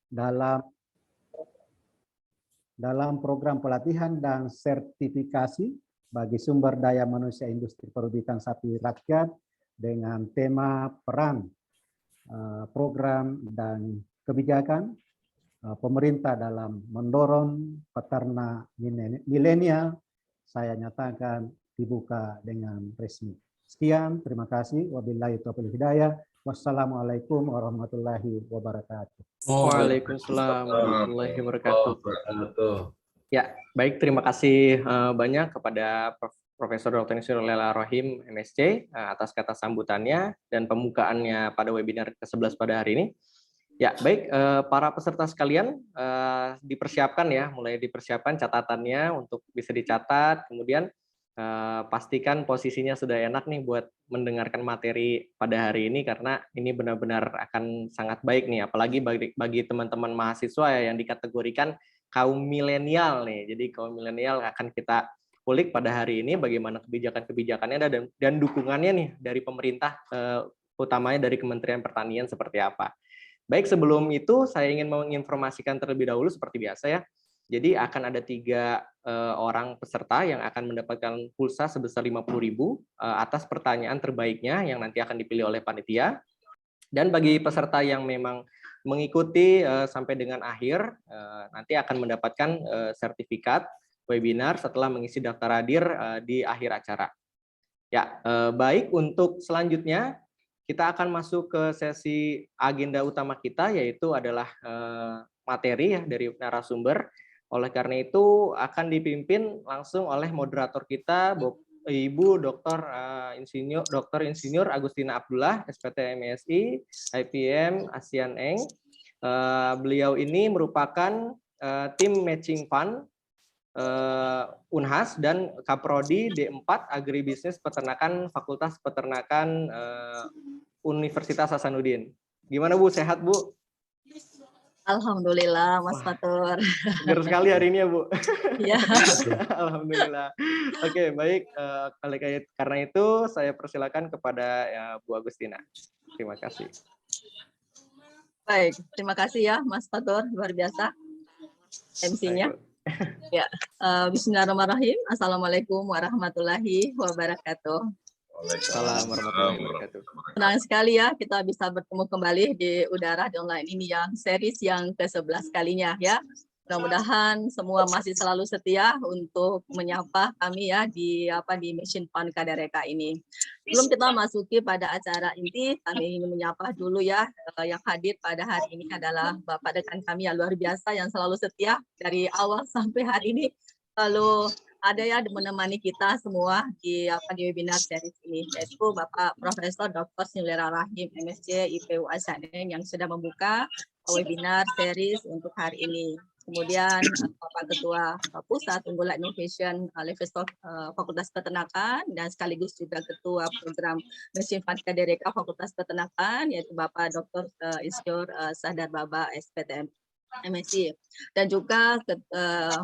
dalam program pelatihan dan sertifikasi bagi sumber daya manusia industri perubitan sapi rakyat dengan tema peran program dan kebijakan pemerintah dalam mendorong peternak milenial, saya nyatakan dibuka dengan resmi. Sekian, terima kasih. Wabillahi taufiq hidayah. Wassalamualaikum warahmatullahi wabarakatuh. Waalaikumsalam warahmatullahi wabarakatuh. Ya, baik, terima kasih banyak kepada Profesor Dr. Insinyur Lela Rohim, MSc, atas kata sambutannya dan pembukaannya pada webinar ke-11 pada hari ini. Ya, baik, para peserta sekalian, dipersiapkan ya, mulai dipersiapkan catatannya untuk bisa dicatat, kemudian pastikan posisinya sudah enak nih buat mendengarkan materi pada hari ini, karena ini benar-benar akan sangat baik nih, apalagi bagi teman-teman mahasiswa ya, yang dikategorikan kaum milenial nih. Jadi kaum milenial akan kita kulik pada hari ini bagaimana kebijakan-kebijakannya dan dukungannya nih dari pemerintah, utamanya dari Kementerian Pertanian seperti apa. Baik, sebelum itu saya ingin menginformasikan terlebih dahulu seperti biasa ya. Jadi akan ada 3 orang peserta yang akan mendapatkan pulsa sebesar 50.000 atas pertanyaan terbaiknya yang nanti akan dipilih oleh panitia. Dan bagi peserta yang memang mengikuti sampai dengan akhir, nanti akan mendapatkan sertifikat webinar setelah mengisi daftar hadir di akhir acara. Ya, baik, untuk selanjutnya kita akan masuk ke sesi agenda utama kita, yaitu adalah materi ya dari narasumber. Oleh karena itu akan dipimpin langsung oleh moderator kita, Ibu Dr. Insinyur Agustina Abdullah, SPT MSI, IPM ASEAN Eng. Beliau ini merupakan tim matching fund Unhas dan Kaprodi D4 Agribisnis Peternakan Fakultas Peternakan Universitas Hasanuddin. Gimana Bu, sehat Bu? Alhamdulillah, Mas Fatur. Segar sekali hari ini ya Bu. Iya. Alhamdulillah. Oke, baik. Karena itu saya persilakan kepada Bu Agustina. Terima kasih. Baik, terima kasih ya Mas Fatur, luar biasa MC-nya. Ya, Bismillahirrahmanirrahim. Assalamualaikum warahmatullahi wabarakatuh. Waalaikumsalam warahmatullahi wabarakatuh. Senang sekali ya kita bisa bertemu kembali di udara di online ini yang series yang ke-11 kalinya ya. Mudah-mudahan semua masih selalu setia untuk menyapa kami ya di Mission Fund Kadereka ini. Sebelum kita masuki pada acara ini, kami ingin menyapa dulu ya yang hadir pada hari ini adalah Bapak dekan kami yang luar biasa yang selalu setia dari awal sampai hari ini. Lalu ada ya menemani kita semua di webinar series ini, yaitu Bapak Profesor Dr. Lela Rohim, MSc IPU ASEAN yang sudah membuka webinar series untuk hari ini. Kemudian Bapak Ketua Pusat Unggulan Innovation Livestock Fakultas Peternakan dan sekaligus juga Ketua Program Mission Fund Kadereka Fakultas Peternakan, yaitu Bapak Dr. Insinyur Sahdar Baba SPTM MSc, dan juga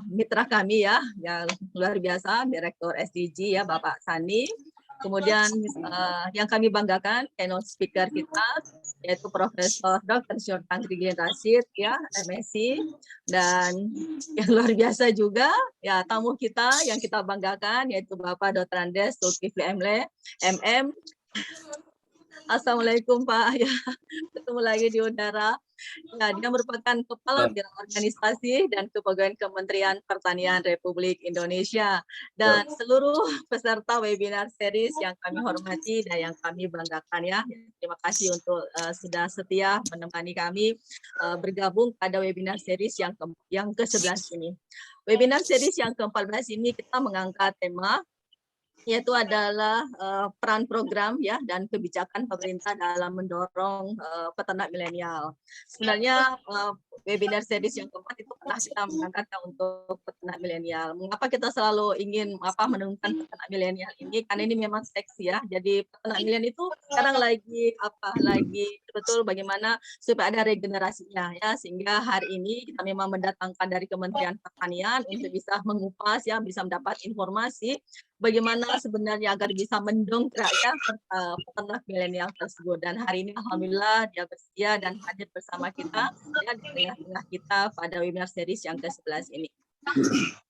mitra kami ya yang luar biasa, Direktur SDG ya Bapak Sani. Kemudian yang kami banggakan keynote speaker kita yaitu Profesor Dr. Insinyur Tangri Rashid ya MSc, dan yang luar biasa juga ya tamu kita yang kita banggakan yaitu Bapak Dr. Andes Zulkifli Emle MM. Assalamualaikum Pak, ya ketemu lagi di udara. Ya, dia merupakan Kepala Bidang Organisasi dan Kepegawaian Kementerian Pertanian Republik Indonesia, dan seluruh peserta webinar series yang kami hormati dan yang kami banggakan ya. Terima kasih untuk sudah setia menemani kami bergabung pada webinar series yang ke-11 ini. Webinar series yang ke-14 ini kita mengangkat tema yaitu adalah peran program ya dan kebijakan pemerintah dalam mendorong peternak milenial. Sebenarnya webinar series yang keempat itu pernah kita mengangkat untuk peternak milenial. Mengapa kita selalu ingin menemukan peternak milenial ini? Karena ini memang seksi ya. Jadi peternak milenial itu sekarang lagi betul bagaimana supaya ada regenerasinya ya, sehingga hari ini kita memang mendatangkan dari Kementerian Pertanian untuk bisa mengupas ya, bisa mendapat informasi bagaimana sebenarnya agar bisa mendongkrak ya peternak milenial tersebut. Dan hari ini alhamdulillah dia bersedia dan hadir bersama kita ya, di tengah-tengah kita pada webinar series yang ke-11 ini.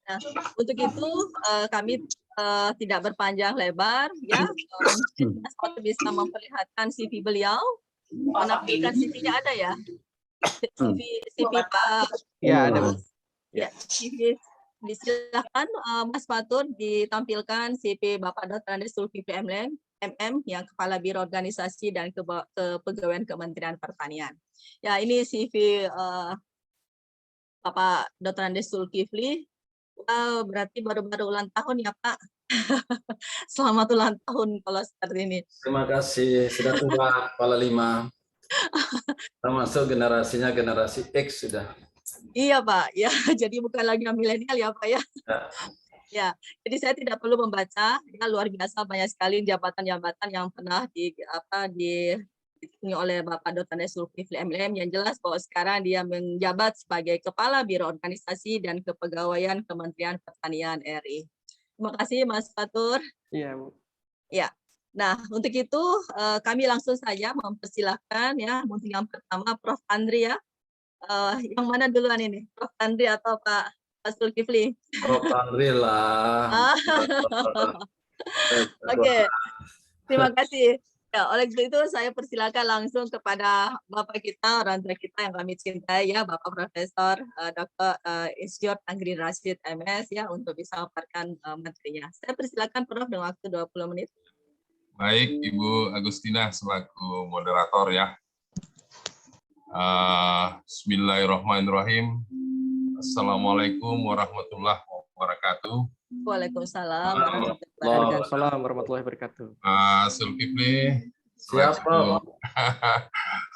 Nah, untuk itu kami tidak berpanjang lebar ya, mungkin Mas Fatur bisa memperlihatkan CV beliau, menampilkan CV-nya ada ya, CV Pak Ya, ada. ya, CV. Disilakan Mas Fatur ditampilkan CV Bapak Dr. Andes Zulkifli MM yang Kepala Biro Organisasi dan Kepegawaian Kementerian Pertanian. Ya, ini CV Bapak Dr. Andes Zulkifli. Berarti baru-baru ulang tahun ya Pak. Selamat ulang tahun kalau seperti ini. Terima kasih, sudah tua kepala 5. Termasuk generasinya generasi X sudah. Iya Pak, ya jadi bukan lagi yang milenial ya Pak ya. Ya, jadi saya tidak perlu membaca, ya luar biasa banyak sekali jabatan-jabatan yang pernah dipenuhi oleh Bapak Dr. Andes Zulkifli MM, yang jelas bahwa sekarang dia menjabat sebagai Kepala Biro Organisasi dan Kepegawaian Kementerian Pertanian RI. Terima kasih Mas Fatur. Iya, Bu. Ya. Nah, untuk itu kami langsung saja mempersilahkan ya, mungkin yang pertama Prof. Andri ya. Yang mana duluan ini? Prof. Andri atau Pak Zulkifli? Prof. Andri lah. Oke. Terima kasih. Ya, oleh itu saya persilakan langsung kepada Bapak kita, orang tua kita yang kami cintai ya, Bapak Profesor Dr. Insinyur Anggrin Rashid MS ya, untuk bisa memaparkan materinya. Saya persilakan Prof dengan waktu 20 menit. Baik, Ibu Agustina selaku moderator ya. Bismillahirrahmanirrahim. Assalamualaikum warahmatullahi wabarakatuh. Waalaikumsalam warahmatullahi wabarakatuh. Zulkifli. Siap, Prof.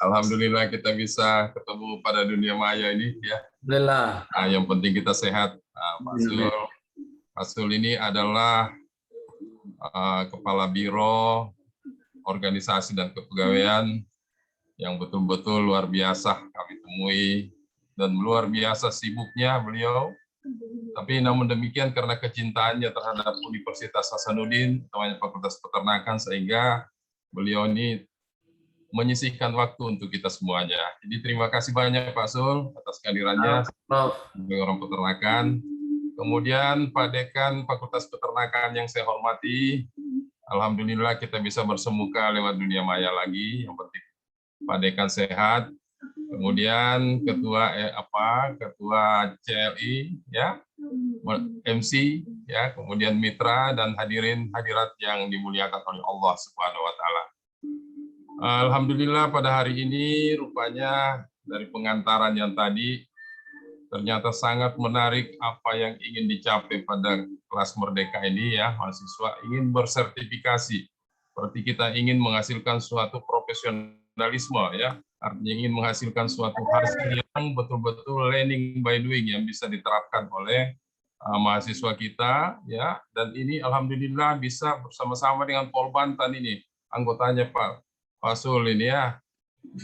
Alhamdulillah kita bisa ketemu pada dunia maya ini ya. Alhamdulillah. Yang penting kita sehat. Pak Zul ini adalah Kepala Biro Organisasi dan Kepegawaian yang betul-betul luar biasa kami temui, dan luar biasa sibuknya beliau. Tapi namun demikian karena kecintaannya terhadap Universitas Hasanuddin, namanya Fakultas Peternakan, sehingga beliau ini menyisihkan waktu untuk kita semuanya. Jadi terima kasih banyak Pak Zul atas kehadirannya sebagai orang peternakan. Kemudian Pak Dekan Fakultas Peternakan yang saya hormati, alhamdulillah kita bisa bersemuka lewat dunia maya lagi. Yang penting Pak Dekan sehat. Kemudian ketua CLI ya, MC ya, kemudian mitra dan hadirat yang dimuliakan oleh Allah Subhanahu wa taala. Alhamdulillah pada hari ini rupanya dari pengantaran yang tadi ternyata sangat menarik apa yang ingin dicapai pada kelas Merdeka ini ya, mahasiswa ingin bersertifikasi. Seperti kita ingin menghasilkan suatu profesionalisme ya, artinya ingin menghasilkan suatu hasil yang betul-betul learning by doing yang bisa diterapkan oleh mahasiswa kita ya, dan ini alhamdulillah bisa bersama-sama dengan Polbantan ini, anggotanya Pak Zul ini ya.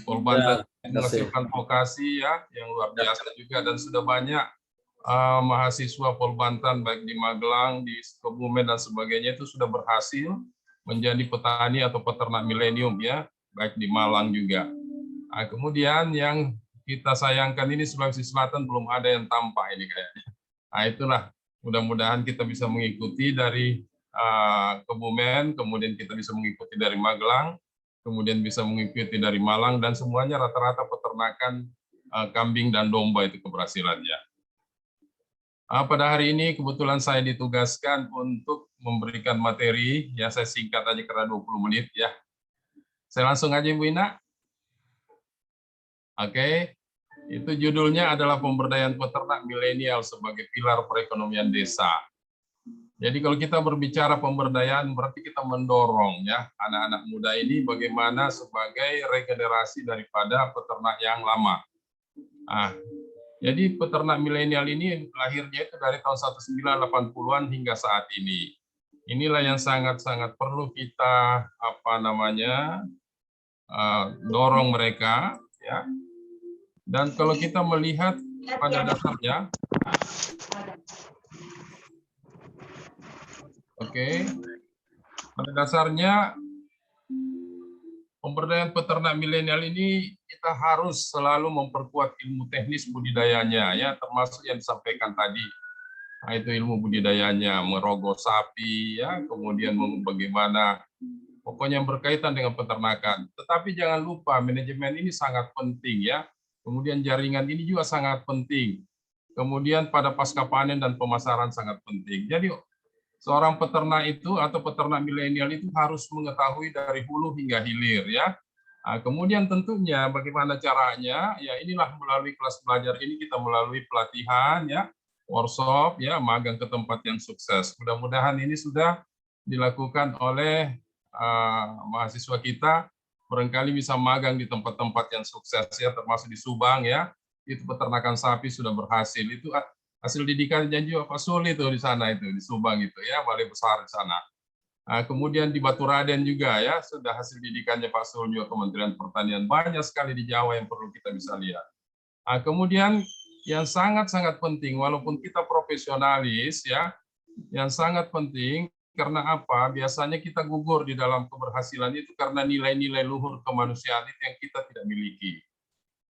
Polbantan menghasilkan vokasi ya yang luar biasa juga, dan sudah banyak mahasiswa Polbantan baik di Magelang, di Kebumen dan sebagainya itu sudah berhasil menjadi petani atau peternak milenium ya, baik di Malang juga. Nah, kemudian yang kita sayangkan ini Sulawesi Selatan belum ada yang tampak ini kayaknya. Nah itulah, mudah-mudahan kita bisa mengikuti dari Kebumen, kemudian kita bisa mengikuti dari Magelang, kemudian bisa mengikuti dari Malang, dan semuanya rata-rata peternakan kambing dan domba itu keberhasilannya. Pada hari ini kebetulan saya ditugaskan untuk memberikan materi, ya saya singkat aja karena 20 menit ya. Saya langsung aja Ibu Ina. Oke, itu judulnya adalah pemberdayaan peternak milenial sebagai pilar perekonomian desa. Jadi kalau kita berbicara pemberdayaan berarti kita mendorong ya anak-anak muda ini bagaimana sebagai regenerasi daripada peternak yang lama. Jadi peternak milenial ini lahirnya itu dari tahun 1980-an hingga saat ini. Inilah yang sangat-sangat perlu kita dorong mereka ya. Dan kalau kita melihat pada dasarnya Oke. Pada dasarnya pemberdayaan peternak milenial ini kita harus selalu memperkuat ilmu teknis budidayanya, ya, termasuk yang disampaikan tadi. Nah, itu ilmu budidayanya, merogoh sapi, ya, kemudian bagaimana, pokoknya yang berkaitan dengan peternakan. Tetapi jangan lupa manajemen ini sangat penting, ya. Kemudian jaringan ini juga sangat penting. Kemudian pada pasca panen dan pemasaran sangat penting. Jadi seorang peternak itu atau peternak milenial itu harus mengetahui dari hulu hingga hilir, ya. Nah, kemudian tentunya bagaimana caranya? Ya inilah melalui kelas belajar ini kita melalui pelatihan, ya, workshop, ya, magang ke tempat yang sukses. Mudah-mudahan ini sudah dilakukan oleh mahasiswa kita, barangkali bisa magang di tempat-tempat yang sukses, ya, termasuk di Subang, ya. Itu peternakan sapi sudah berhasil. Itu hasil didikannya juga Pak Sul itu di sana, itu di Subang itu, ya, Balai Besar di sana. Kemudian di Baturaden juga, ya, sudah hasil didikannya Pak Sul juga Kementerian Pertanian. Banyak sekali di Jawa yang perlu kita bisa lihat. Kemudian yang sangat-sangat penting, walaupun kita profesionalis, ya, yang sangat penting karena apa? Biasanya kita gugur di dalam keberhasilan itu karena nilai-nilai luhur kemanusiaan itu yang kita tidak miliki.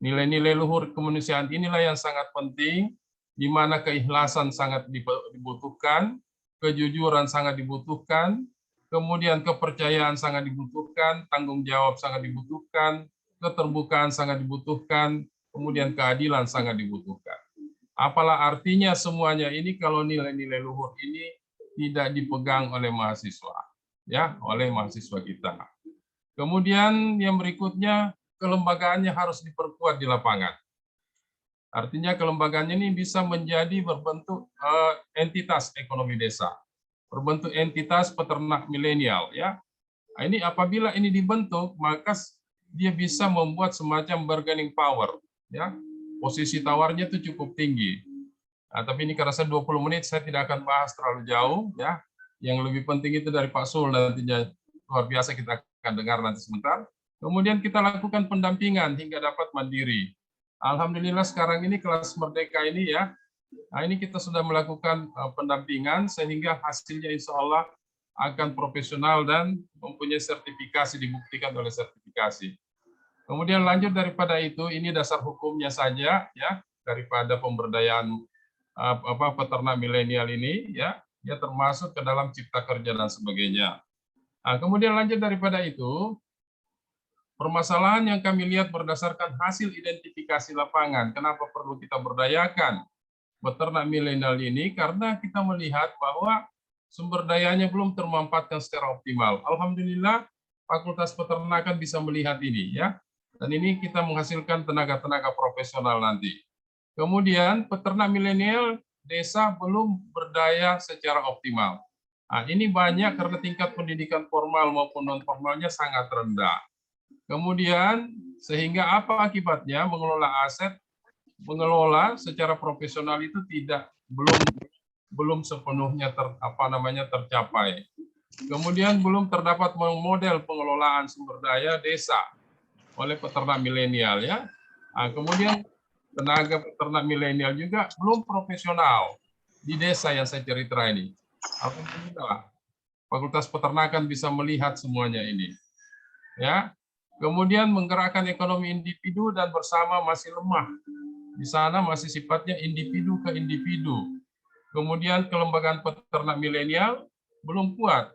Nilai-nilai luhur kemanusiaan inilah yang sangat penting, di mana keikhlasan sangat dibutuhkan, kejujuran sangat dibutuhkan, kemudian kepercayaan sangat dibutuhkan, tanggung jawab sangat dibutuhkan, keterbukaan sangat dibutuhkan, kemudian keadilan sangat dibutuhkan. Apalah artinya semuanya ini kalau nilai-nilai luhur ini tidak dipegang oleh mahasiswa, ya, oleh mahasiswa kita. Kemudian yang berikutnya, kelembagaannya harus diperkuat di lapangan. Artinya kelembagaan ini bisa menjadi berbentuk entitas ekonomi desa, berbentuk entitas peternak milenial, ya. Nah, ini apabila ini dibentuk, maka dia bisa membuat semacam bargaining power, ya. Posisi tawarnya itu cukup tinggi. Nah, tapi ini karena saya 20 menit, saya tidak akan bahas terlalu jauh, ya. Yang lebih penting itu dari Pak Sul nantinya luar biasa kita akan dengar nanti sebentar. Kemudian kita lakukan pendampingan hingga dapat mandiri. Alhamdulillah sekarang ini kelas Merdeka ini, ya, nah ini kita sudah melakukan pendampingan sehingga hasilnya insya Allah akan profesional dan mempunyai sertifikasi, dibuktikan oleh sertifikasi. Kemudian lanjut daripada itu, ini dasar hukumnya saja, ya, daripada pemberdayaan peternak milenial ini, ya, dia termasuk ke dalam cipta kerja dan sebagainya. Nah, kemudian lanjut daripada itu, permasalahan yang kami lihat berdasarkan hasil identifikasi lapangan, kenapa perlu kita berdayakan peternak milenial ini? Karena kita melihat bahwa sumber dayanya belum termanfaatkan secara optimal. Alhamdulillah, Fakultas Peternakan bisa melihat ini, ya. Dan ini kita menghasilkan tenaga-tenaga profesional nanti. Kemudian peternak milenial desa belum berdaya secara optimal. Nah, ini banyak karena tingkat pendidikan formal maupun non formalnya sangat rendah. Kemudian sehingga apa akibatnya? Mengelola aset, mengelola secara profesional itu belum sepenuhnya tercapai. Kemudian belum terdapat model pengelolaan sumber daya desa oleh peternak milenial, ya. Nah, kemudian tenaga peternak milenial juga belum profesional di desa yang saya cerita ini. Alhamdulillah, Fakultas Peternakan bisa melihat semuanya ini, ya. Kemudian menggerakkan ekonomi individu dan bersama masih lemah. Di sana masih sifatnya individu ke individu. Kemudian kelembagaan peternak milenial belum kuat,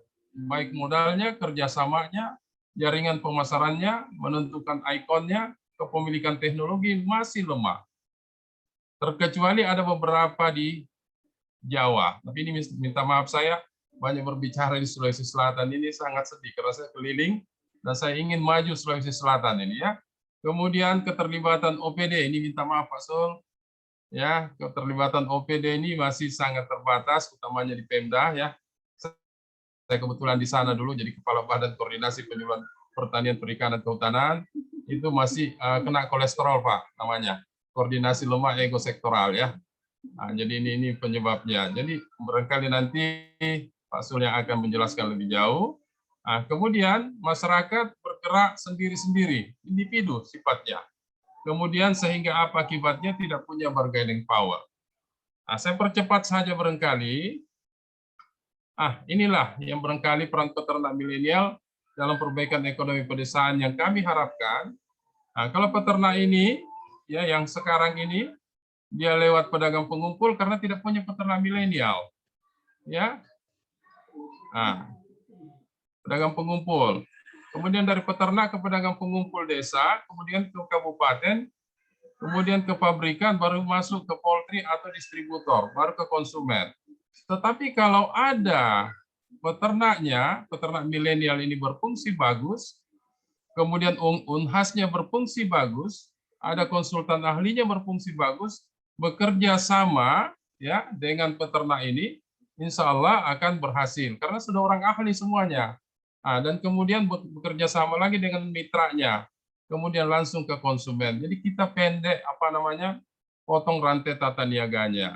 baik modalnya, kerjasamanya, jaringan pemasarannya, menentukan ikonnya, kepemilikan teknologi masih lemah. Terkecuali ada beberapa di Jawa. Tapi ini minta maaf, saya banyak berbicara di Sulawesi Selatan ini sangat sedih karena saya keliling dan saya ingin maju Sulawesi Selatan ini, ya. Kemudian keterlibatan OPD ini minta maaf Pak Sul, ya, keterlibatan OPD ini masih sangat terbatas, utamanya di Pemda, ya. Saya kebetulan di sana dulu jadi Kepala Badan Koordinasi Penyuluhan Pertanian, Perikanan, Kehutanan, itu masih kena kolesterol Pak, namanya koordinasi lemah ego sektoral, ya. Nah, jadi ini penyebabnya. Jadi barangkali nanti Pak Sul yang akan menjelaskan lebih jauh. Nah, kemudian masyarakat bergerak sendiri-sendiri, individu sifatnya. Kemudian sehingga apa akibatnya? Tidak punya bargaining power. Nah, saya percepat saja barangkali. Inilah yang barangkali peran peternak milenial dalam perbaikan ekonomi pedesaan yang kami harapkan. Kalau peternak ini, ya yang sekarang ini, dia lewat pedagang pengumpul karena tidak punya peternak milenial, ya. Pedagang pengumpul. Kemudian dari peternak ke pedagang pengumpul desa, kemudian ke kabupaten, kemudian ke pabrikan, baru masuk ke poultry atau distributor, baru ke konsumen. Tetapi kalau ada peternaknya, peternak milenial ini berfungsi bagus, kemudian Unhasnya berfungsi bagus, ada konsultan ahlinya berfungsi bagus, bekerja sama ya dengan peternak ini, insya Allah akan berhasil karena sudah orang ahli semuanya. Dan kemudian bekerja sama lagi dengan mitranya, kemudian langsung ke konsumen. Jadi kita pendek potong rantai tata niaganya.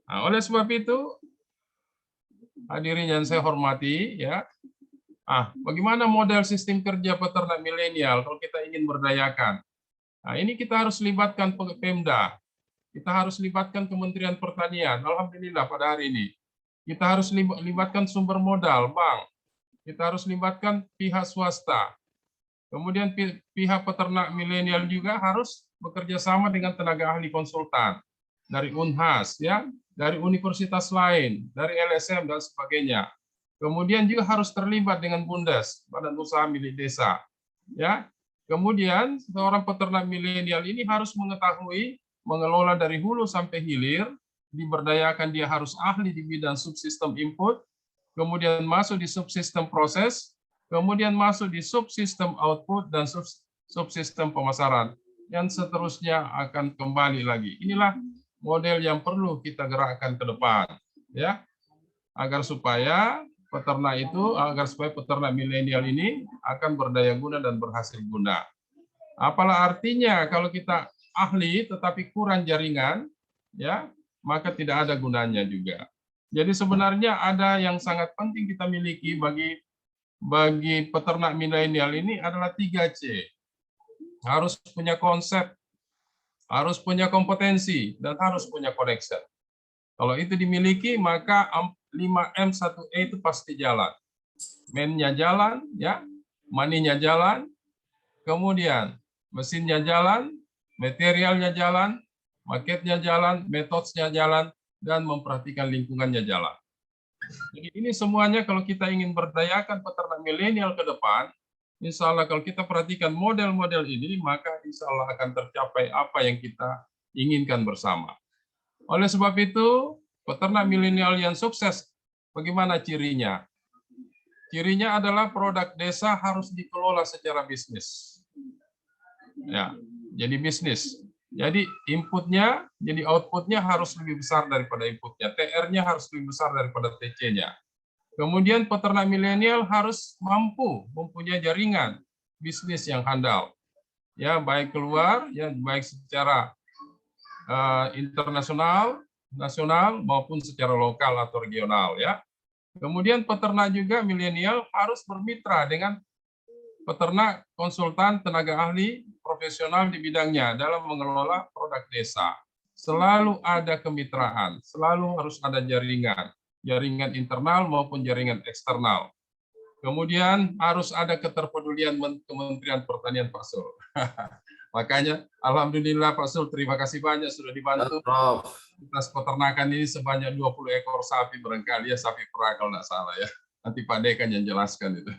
Oleh sebab itu, hadirin yang saya hormati, ya, bagaimana model sistem kerja peternak milenial kalau kita ingin berdayakan? Ini kita harus libatkan Pemda, kita harus libatkan Kementerian Pertanian. Alhamdulillah pada hari ini kita harus libatkan sumber modal, bank. Kita harus libatkan pihak swasta. Kemudian pihak peternak milenial juga harus bekerja sama dengan tenaga ahli konsultan dari Unhas, ya, dari universitas lain, dari LSM dan sebagainya. Kemudian juga harus terlibat dengan Bundes, Badan Usaha Milik Desa, ya. Kemudian seorang peternak milenial ini harus mengetahui mengelola dari hulu sampai hilir, diberdayakan dia harus ahli di bidang subsistem input, kemudian masuk di subsistem proses, kemudian masuk di subsistem output dan subsistem pemasaran, yang seterusnya akan kembali lagi. Inilah model yang perlu kita gerakkan ke depan, ya, agar supaya peternak milenial ini akan berdaya guna dan berhasil guna. Apalah artinya kalau kita ahli tetapi kurang jaringan, ya, maka tidak ada gunanya juga. Jadi sebenarnya ada yang sangat penting kita miliki bagi peternak milenial ini adalah 3C. Harus punya konsep, harus punya kompetensi, dan harus punya connection. Kalau itu dimiliki, maka 5M 1E itu pasti jalan. Man-nya jalan, ya, money-nya jalan, kemudian mesinnya jalan, materialnya jalan, marketnya jalan, metodenya jalan, dan memperhatikan lingkungannya jalan. Jadi ini semuanya kalau kita ingin berdayakan peternak milenial ke depan, insya Allah kalau kita perhatikan model-model ini, maka insya Allah akan tercapai apa yang kita inginkan bersama. Oleh sebab itu, peternak milenial yang sukses, bagaimana cirinya? Cirinya adalah produk desa harus dikelola secara bisnis. Ya, jadi bisnis. Jadi inputnya, jadi outputnya harus lebih besar daripada inputnya. TR-nya harus lebih besar daripada TC-nya. Kemudian peternak milenial harus mampu mempunyai jaringan bisnis yang handal. Ya, baik keluar, ya baik secara internasional, nasional maupun secara lokal atau regional, ya. Kemudian peternak juga milenial harus bermitra dengan peternak, konsultan, tenaga ahli, profesional di bidangnya dalam mengelola produk desa. Selalu ada kemitraan, selalu harus ada jaringan, jaringan internal maupun jaringan eksternal. Kemudian harus ada keterpedulian Kementerian Pertanian, Pak Sul. Makanya, alhamdulillah Pak Sul, terima kasih banyak sudah dibantu. Atas peternakan ini sebanyak 20 ekor sapi barangkali, ya, sapi perah kalau tidak salah, ya. Nanti Pak Dekan yang jelaskan itu.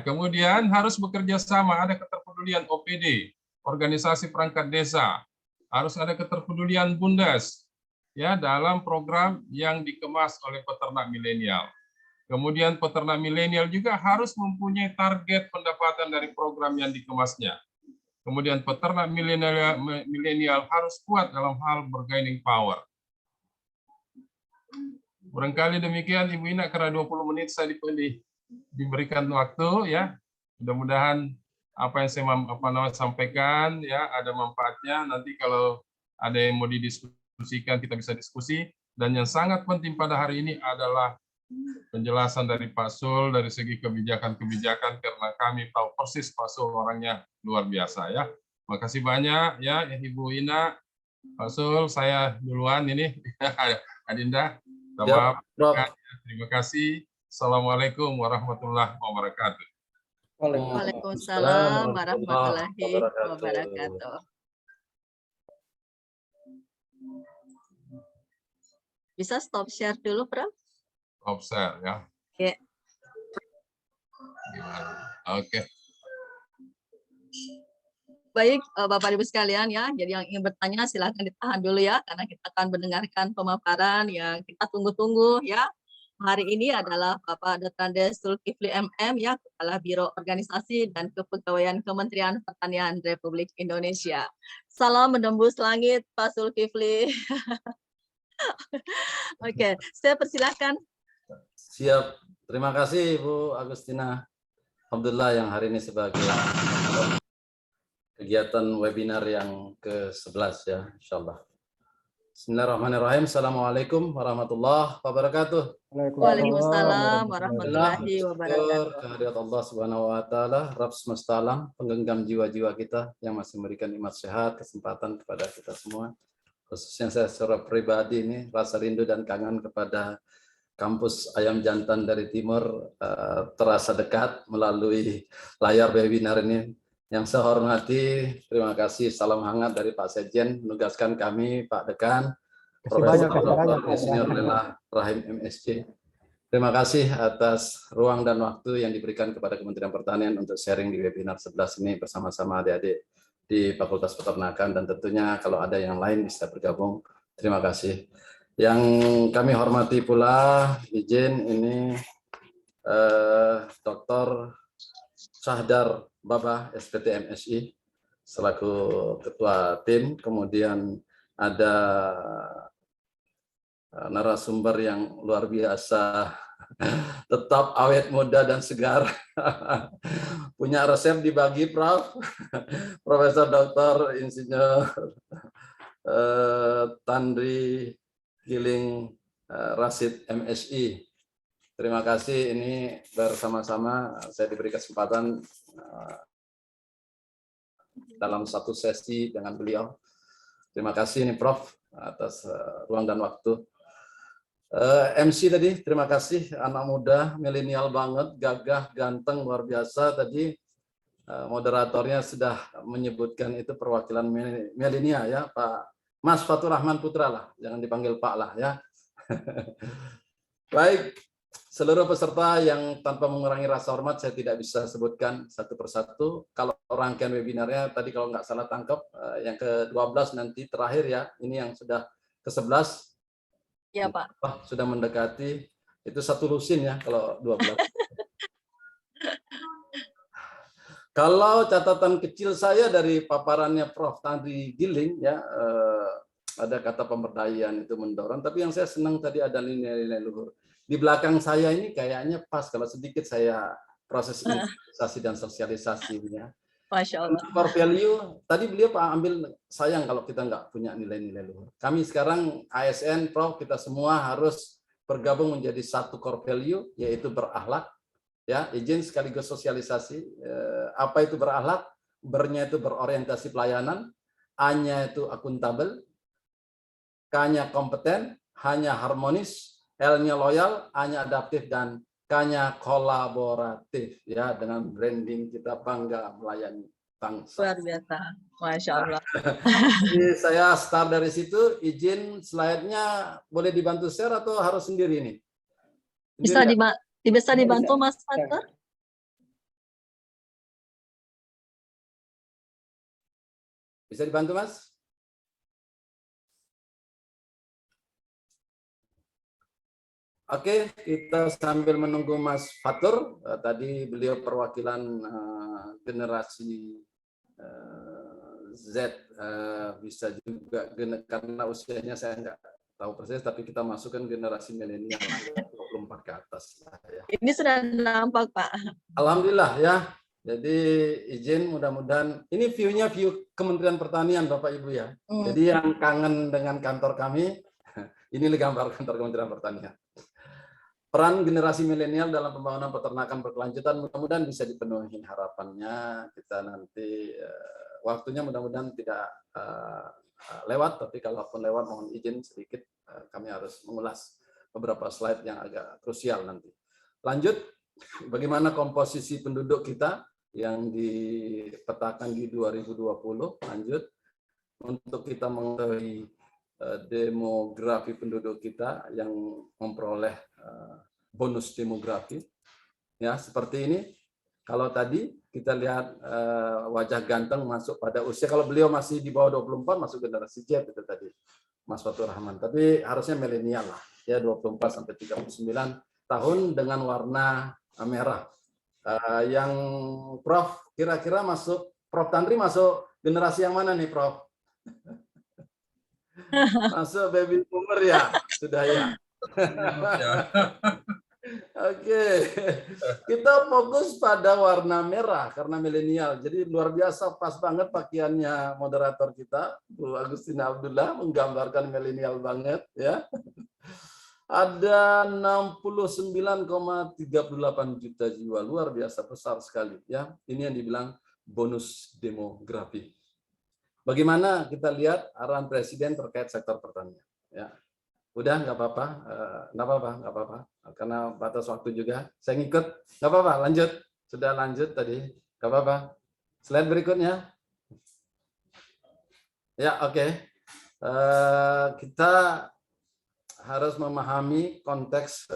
Kemudian harus bekerja sama, ada keterpedulian OPD, organisasi perangkat desa, harus ada keterpedulian Bundes, ya, dalam program yang dikemas oleh peternak milenial. Kemudian peternak milenial juga harus mempunyai target pendapatan dari program yang dikemasnya. Kemudian peternak milenial harus kuat dalam hal bargaining power. Barangkali demikian Ibu Ina, karena 20 menit saya diberikan waktu, ya. Mudah-mudahan apa yang saya sampaikan, ya, ada manfaatnya. Nanti kalau ada yang mau didiskusikan kita bisa diskusi. Dan yang sangat penting pada hari ini adalah penjelasan dari Pak Sul dari segi kebijakan-kebijakan, karena kami tahu persis Pak Sul orangnya luar biasa, ya. Makasih banyak, ya, Ibu Ina, Pak Sul, saya duluan ini, Adinda. Minta Ya, maaf. Prof. Terima kasih. Assalamualaikum warahmatullahi wabarakatuh. Waalaikumsalam warahmatullahi wabarakatuh. Bisa stop share dulu, Prof? Stop share ya. Oke. Oke. Baik, Bapak Ibu sekalian ya. Jadi yang ingin bertanya silakan ditahan dulu ya, karena kita akan mendengarkan pemaparan yang kita tunggu-tunggu ya. Hari ini adalah Bapak Dr. Andes Zulkifli MM ya, Kepala Biro Organisasi dan Kepegawaian Kementerian Pertanian Republik Indonesia. Salam menembus langit, Pak Zulkifli. Oke, saya persilakan. Siap. Terima kasih Bu Agustina. Alhamdulillah yang hari ini sebagai kegiatan webinar yang ke-11 ya, insyaallah. Bismillahirrahmanirrahim. Assalamualaikum warahmatullahi wabarakatuh. Waalaikumsalam warahmatullahi wabarakatuh. Kehadirat Allah Subhanahu wa taala, Rabb semesta alam, penggenggam jiwa-jiwa kita yang masih memberikan nikmat sehat, kesempatan kepada kita semua. Khususnya saya secara pribadi ini rasa rindu dan kangen kepada kampus Ayam Jantan dari Timur terasa dekat melalui layar webinar ini. Yang saya hormati, terima kasih, salam hangat dari Pak Sekjen, menugaskan kami, Pak Dekan, Profesor Dr. Insinyur Lela Rahim MSc. Terima kasih atas ruang dan waktu yang diberikan kepada Kementerian Pertanian untuk sharing di webinar 11 ini bersama-sama adik-adik di Fakultas Peternakan, dan tentunya kalau ada yang lain bisa bergabung. Terima kasih. Yang kami hormati pula, izin ini Dr. Sahdar Baba, SPT MSI, selaku Ketua Tim. Kemudian ada narasumber yang luar biasa, tetap awet muda dan segar. Punya resep dibagi, Prof. Profesor Dr. Insinyur Tandri Giling Rasid MSI. Terima kasih, ini bersama-sama saya diberi kesempatan dalam satu sesi dengan beliau. Terima kasih ini Prof atas ruang dan waktu. MC tadi, terima kasih, anak muda, milenial banget, gagah, ganteng, luar biasa. Tadi moderatornya sudah menyebutkan itu perwakilan milenial ya, Pak Mas Fatur Rahman Putra lah, jangan dipanggil Pak lah ya. Baik, seluruh peserta yang tanpa mengurangi rasa hormat saya tidak bisa sebutkan satu persatu. Kalau rangkaian webinarnya tadi kalau nggak salah tangkap yang ke-12 nanti terakhir ya, ini yang sudah ke-11. Ya Pak. Sudah mendekati, itu satu lusin ya kalau 12. Kalau catatan kecil saya dari paparannya Prof. Tandri Giling ya, ada kata pemberdayaan itu mendorong, tapi yang saya senang tadi ada nilai-nilai luhur. Di belakang saya ini kayaknya pas kalau sedikit saya proses investasi dan sosialisasinya. Masya Allah. Core value, tadi beliau Pak ambil, sayang kalau kita nggak punya nilai-nilai luhur. Kami sekarang ASN, Prof, kita semua harus bergabung menjadi satu core value, yaitu berakhlak. Ya, izin sekaligus sosialisasi. Apa itu berakhlak? Bernya itu berorientasi pelayanan, A-nya itu akuntabel, K-nya kompeten, H-nya harmonis, L-nya loyal, A-nya adaptif, dan K-nya kolaboratif. Ya, dengan branding kita bangga melayani bangsa. Luar biasa, Masya Allah. Jadi saya start dari situ. Izin slide-nya boleh dibantu share atau harus sendiri nih? Bisa dibantu Mas Fatur? Bisa dibantu Mas? Oke, kita sambil menunggu Mas Fatur. Tadi beliau perwakilan generasi Z, bisa juga karena usianya saya nggak tahu persis, tapi kita masukkan generasi milenial 24 ke atas. Ya. Ini sudah nampak Pak. Alhamdulillah ya. Jadi izin mudah-mudahan ini view-nya view Kementerian Pertanian Bapak Ibu ya. Jadi yang kangen dengan kantor kami, ini gambar kantor Kementerian Pertanian. Peran generasi milenial dalam pembangunan peternakan berkelanjutan mudah-mudahan bisa dipenuhi harapannya. Kita nanti waktunya mudah-mudahan tidak lewat, tapi kalaupun lewat mohon izin sedikit kami harus mengulas beberapa slide yang agak krusial nanti. Lanjut, bagaimana komposisi penduduk kita yang dipetakan di 2020. Lanjut, untuk kita mengetahui demografi penduduk kita yang memperoleh bonus demografi. Ya, seperti ini. Kalau tadi kita lihat wajah ganteng masuk pada usia, kalau beliau masih di bawah 24 masuk generasi Z itu tadi, Mas Fatur Rahman. Tapi harusnya milenial lah, ya 24 sampai 39 tahun dengan warna merah. Yang Prof kira-kira masuk, Prof Tandri masuk generasi yang mana nih, Prof? Masuk baby boomer ya, sudah ya. Oke, kita fokus pada warna merah karena milenial. Jadi luar biasa, pas banget pakaiannya moderator kita, Bu Agustina Abdullah, menggambarkan milenial banget ya. Ada 69,38 juta jiwa, luar biasa besar sekali ya. Ini yang dibilang bonus demografi. Bagaimana kita lihat arahan Presiden terkait sektor pertanian ya. Udah nggak apa-apa, karena batas waktu juga. Saya ngikut, nggak apa-apa, lanjut. Sudah lanjut tadi, nggak apa-apa. Slide berikutnya. Ya, oke. Kita harus memahami konteks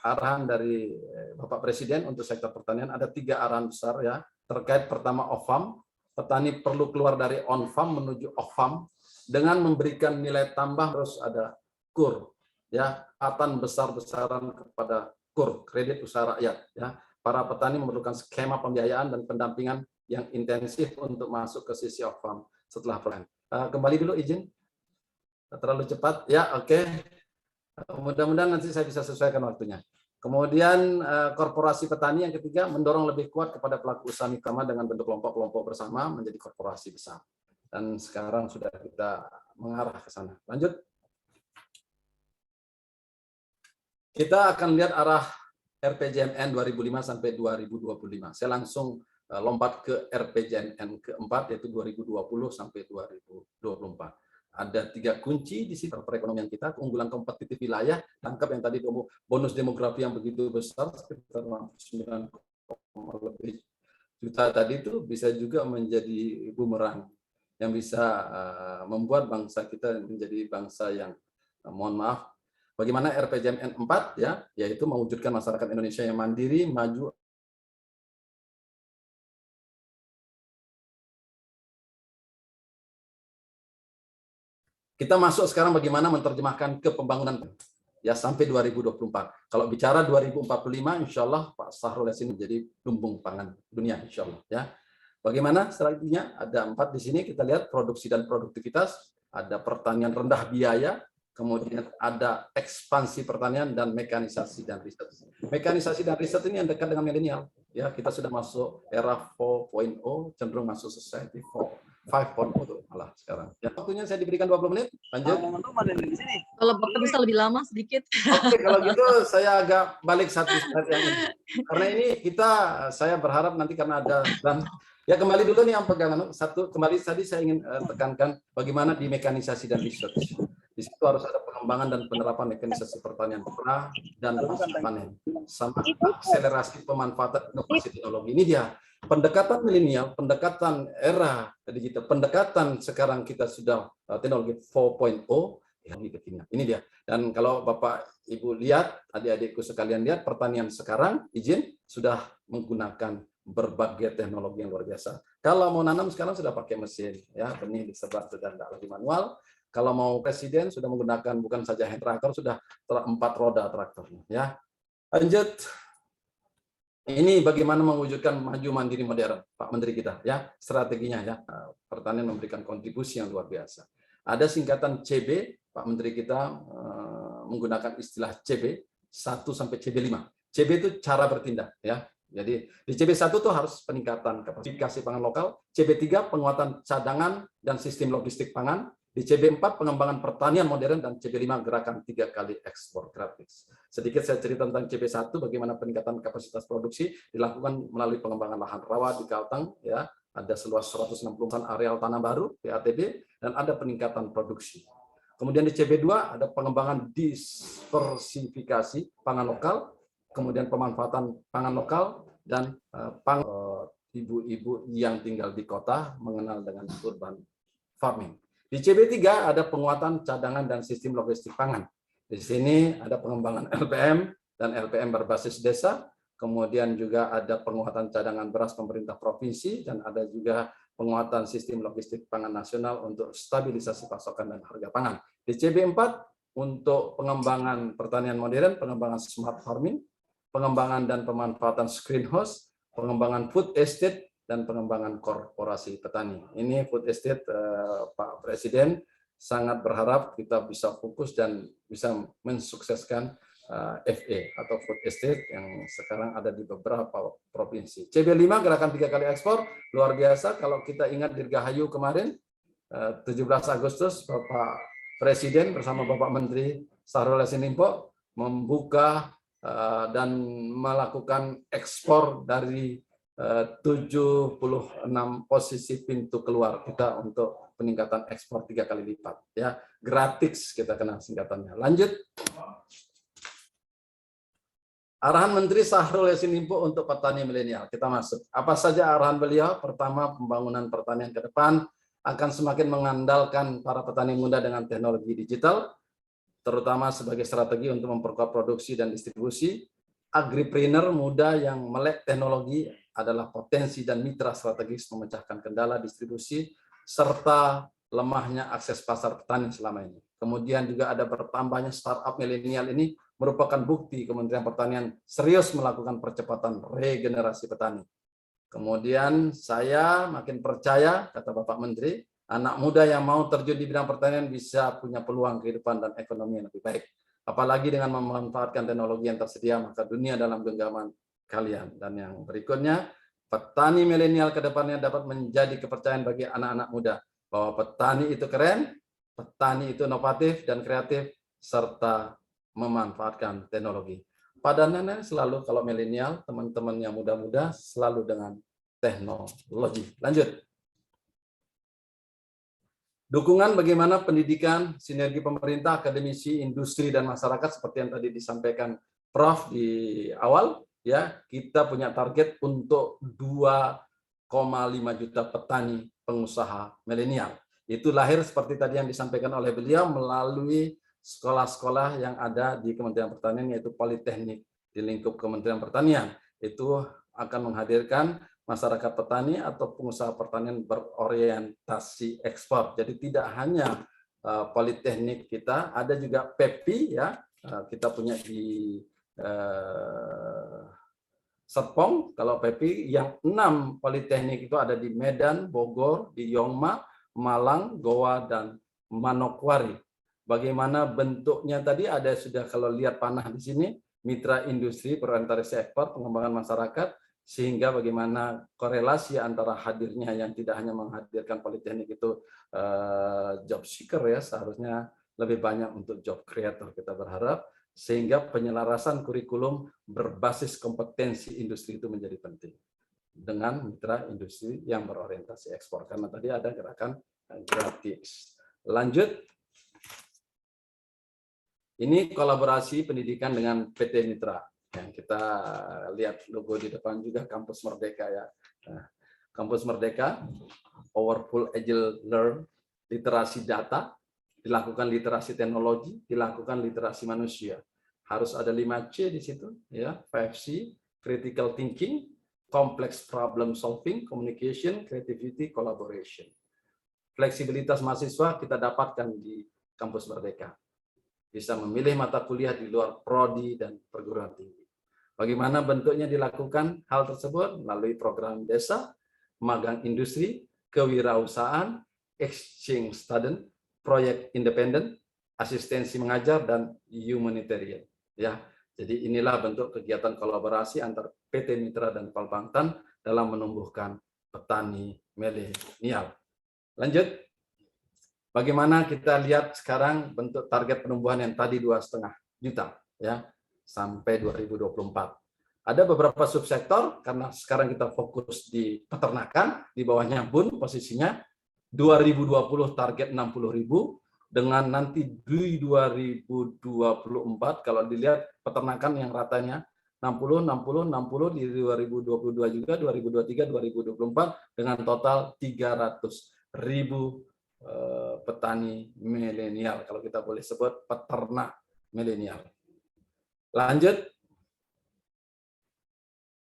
arahan dari Bapak Presiden untuk sektor pertanian. Ada 3 arahan besar ya. Terkait pertama off-farm, petani perlu keluar dari on-farm menuju off-farm dengan memberikan nilai tambah, terus ada KUR ya, atan besar-besaran kepada KUR, kredit usaha rakyat ya. Para petani memerlukan skema pembiayaan dan pendampingan yang intensif untuk masuk ke sisi off farm setelah panen. Kembali dulu izin, terlalu cepat ya. Oke, mudah-mudahan nanti saya bisa sesuaikan waktunya. Kemudian korporasi petani yang ketiga, mendorong lebih kuat kepada pelaku usaha mikro dengan bentuk kelompok-kelompok bersama menjadi korporasi besar. Dan sekarang sudah kita mengarah ke sana. Lanjut. Kita akan lihat arah RPJMN 2005 sampai 2025. Saya langsung lompat ke RPJMN keempat, yaitu 2020 sampai 2024. Ada 3 kunci di situ perekonomian kita, keunggulan kompetitif wilayah, tangkap yang tadi bonus demografi yang begitu besar, sekitar 9 lebih juta tadi itu bisa juga menjadi bumerang yang bisa membuat bangsa kita menjadi bangsa yang, mohon maaf, bagaimana RPJMN 4 ya, yaitu mewujudkan masyarakat Indonesia yang mandiri, maju. Kita masuk sekarang bagaimana menerjemahkan ke pembangunan ya sampai 2024. Kalau bicara 2045, insya Allah Pak Syahrul Yassin menjadi lumbung pangan dunia, insya Allah ya. Bagaimana strateginya? Ada 4 di sini. Kita lihat produksi dan produktivitas, ada pertanian rendah biaya, kemudian ada ekspansi pertanian dan mekanisasi dan riset. Mekanisasi dan riset ini yang dekat dengan milenial. Ya, kita sudah masuk era 4.0, cenderung masuk society 5.0 malah sekarang. Ya, waktunya saya diberikan 20 menit. Lanjut. Kalau Bapak bisa lebih lama sedikit. Oke, kalau gitu saya agak balik satu slide yang ini. Karena ini saya berharap nanti karena ada dan ya kembali dulu nih yang pegangan satu, kembali tadi saya ingin tekankan bagaimana di mekanisasi dan research. Di situ harus ada pengembangan dan penerapan mekanisasi pertanian pra dan pasca panen, sama akselerasi pemanfaatan inovasi teknologi. Ini dia pendekatan milenial, pendekatan era digital, pendekatan sekarang kita sudah teknologi 4.0 yang kekinian. Ini dia. Dan kalau Bapak Ibu lihat, adik-adikku sekalian lihat, pertanian sekarang izin sudah menggunakan berbagai teknologi yang luar biasa. Kalau mau nanam sekarang sudah pakai mesin, ya benih disebar sudah tidak lagi manual. Kalau mau presiden sudah menggunakan bukan saja hand traktor, sudah 4 roda traktornya. Ya, lanjut. Ini bagaimana mewujudkan maju mandiri modern, Pak Menteri kita. Ya, strateginya ya. Pertanian memberikan kontribusi yang luar biasa. Ada singkatan CB, Pak Menteri kita menggunakan istilah CB 1 sampai CB 5. CB itu cara bertindak, ya. Jadi di CB1 itu harus peningkatan kapasitas pangan lokal, CB3 penguatan cadangan dan sistem logistik pangan, di CB4 pengembangan pertanian modern, dan CB5 gerakan 3 kali ekspor gratis. Sedikit saya cerita tentang CB1 bagaimana peningkatan kapasitas produksi dilakukan melalui pengembangan lahan rawa di Kalteng, ya. Ada seluas 160 areal tanah baru PATB dan ada peningkatan produksi. Kemudian di CB2 ada pengembangan diversifikasi pangan lokal, kemudian pemanfaatan pangan lokal, dan ibu-ibu yang tinggal di kota mengenal dengan urban farming. Di CB3 ada penguatan cadangan dan sistem logistik pangan. Di sini ada pengembangan LPM dan LPM berbasis desa, kemudian juga ada penguatan cadangan beras pemerintah provinsi, dan ada juga penguatan sistem logistik pangan nasional untuk stabilisasi pasokan dan harga pangan. Di CB4 untuk pengembangan pertanian modern, pengembangan smart farming, pengembangan dan pemanfaatan greenhouse, pengembangan food estate, dan pengembangan korporasi petani. Ini food estate, Pak Presiden sangat berharap kita bisa fokus dan bisa mensukseskan FA atau food estate yang sekarang ada di beberapa provinsi. CB5 gerakan 3 kali ekspor luar biasa. Kalau kita ingat Dirgahayu kemarin 17 Agustus Bapak Presiden bersama Bapak Menteri Syahrul Yassin Limpo membuka dan melakukan ekspor dari 76 posisi pintu keluar kita untuk peningkatan ekspor 3 kali lipat, ya, gratis kita kenal singkatannya. Lanjut. Arahan Menteri Syahrul Yassin Limpo untuk petani milenial. Kita masuk. Apa saja arahan beliau? Pertama, pembangunan pertanian ke depan akan semakin mengandalkan para petani muda dengan teknologi digital, terutama sebagai strategi untuk memperkuat produksi dan distribusi. Agripreneur muda yang melek teknologi adalah potensi dan mitra strategis memecahkan kendala distribusi serta lemahnya akses pasar petani selama ini. Kemudian juga ada bertambahnya startup milenial ini merupakan bukti Kementerian Pertanian serius melakukan percepatan regenerasi petani. Kemudian saya makin percaya, kata Bapak Menteri, anak muda yang mau terjun di bidang pertanian bisa punya peluang kehidupan dan ekonomi yang lebih baik. Apalagi dengan memanfaatkan teknologi yang tersedia, maka dunia dalam genggaman kalian. Dan yang berikutnya, petani milenial ke depannya dapat menjadi kepercayaan bagi anak-anak muda bahwa petani itu keren, petani itu inovatif dan kreatif, serta memanfaatkan teknologi. Padanannya selalu kalau milenial, teman-teman yang muda-muda selalu dengan teknologi. Lanjut. Dukungan bagaimana pendidikan, sinergi pemerintah, akademisi, industri, dan masyarakat seperti yang tadi disampaikan Prof di awal, ya, kita punya target untuk 2,5 juta petani pengusaha milenial. Itu lahir seperti tadi yang disampaikan oleh beliau melalui sekolah-sekolah yang ada di Kementerian Pertanian, yaitu politeknik di lingkup Kementerian Pertanian. Itu akan menghadirkan masyarakat petani atau pengusaha pertanian berorientasi ekspor. Jadi tidak hanya politeknik kita, ada juga PEPI, ya, kita punya di Serpong. Kalau PEPI yang 6 politeknik itu ada di Medan, Bogor, di Yongma, Malang, Goa, dan Manokwari. Bagaimana bentuknya tadi ada sudah, kalau lihat panah di sini, mitra industri berorientasi ekspor, pengembangan masyarakat, sehingga bagaimana korelasi antara hadirnya yang tidak hanya menghadirkan politeknik itu job seeker, ya, seharusnya lebih banyak untuk job creator kita berharap, sehingga penyelarasan kurikulum berbasis kompetensi industri itu menjadi penting dengan mitra industri yang berorientasi ekspor, karena tadi ada gerakan gratis. Lanjut. Ini kolaborasi pendidikan dengan PT Mitra. Yang kita lihat logo di depan juga Kampus Merdeka, ya. Nah, Kampus Merdeka, Powerful Agile Learn, literasi data, dilakukan literasi teknologi, dilakukan literasi manusia. Harus ada 5C di situ, ya. 5C, critical thinking, complex problem solving, communication, creativity, collaboration. Fleksibilitas mahasiswa kita dapatkan di Kampus Merdeka. Bisa memilih mata kuliah di luar prodi dan perguruan tinggi. Bagaimana bentuknya dilakukan hal tersebut? Melalui program desa, magang industri, kewirausahaan, exchange student, proyek independen, asistensi mengajar, dan humanitarian. Ya, jadi inilah bentuk kegiatan kolaborasi antar PT Mitra dan Palbangtan dalam menumbuhkan petani milenial. Lanjut. Bagaimana kita lihat sekarang bentuk target penumbuhan yang tadi 2,5 juta, ya, sampai 2024. Ada beberapa subsektor, karena sekarang kita fokus di peternakan, di bawahnya BUN posisinya, 2020 target 60.000, dengan nanti di 2024 kalau dilihat peternakan yang ratanya 60, 60, 60 di 2022 juga, 2023, 2024 dengan total 300.000 petani milenial, kalau kita boleh sebut peternak milenial. Lanjut,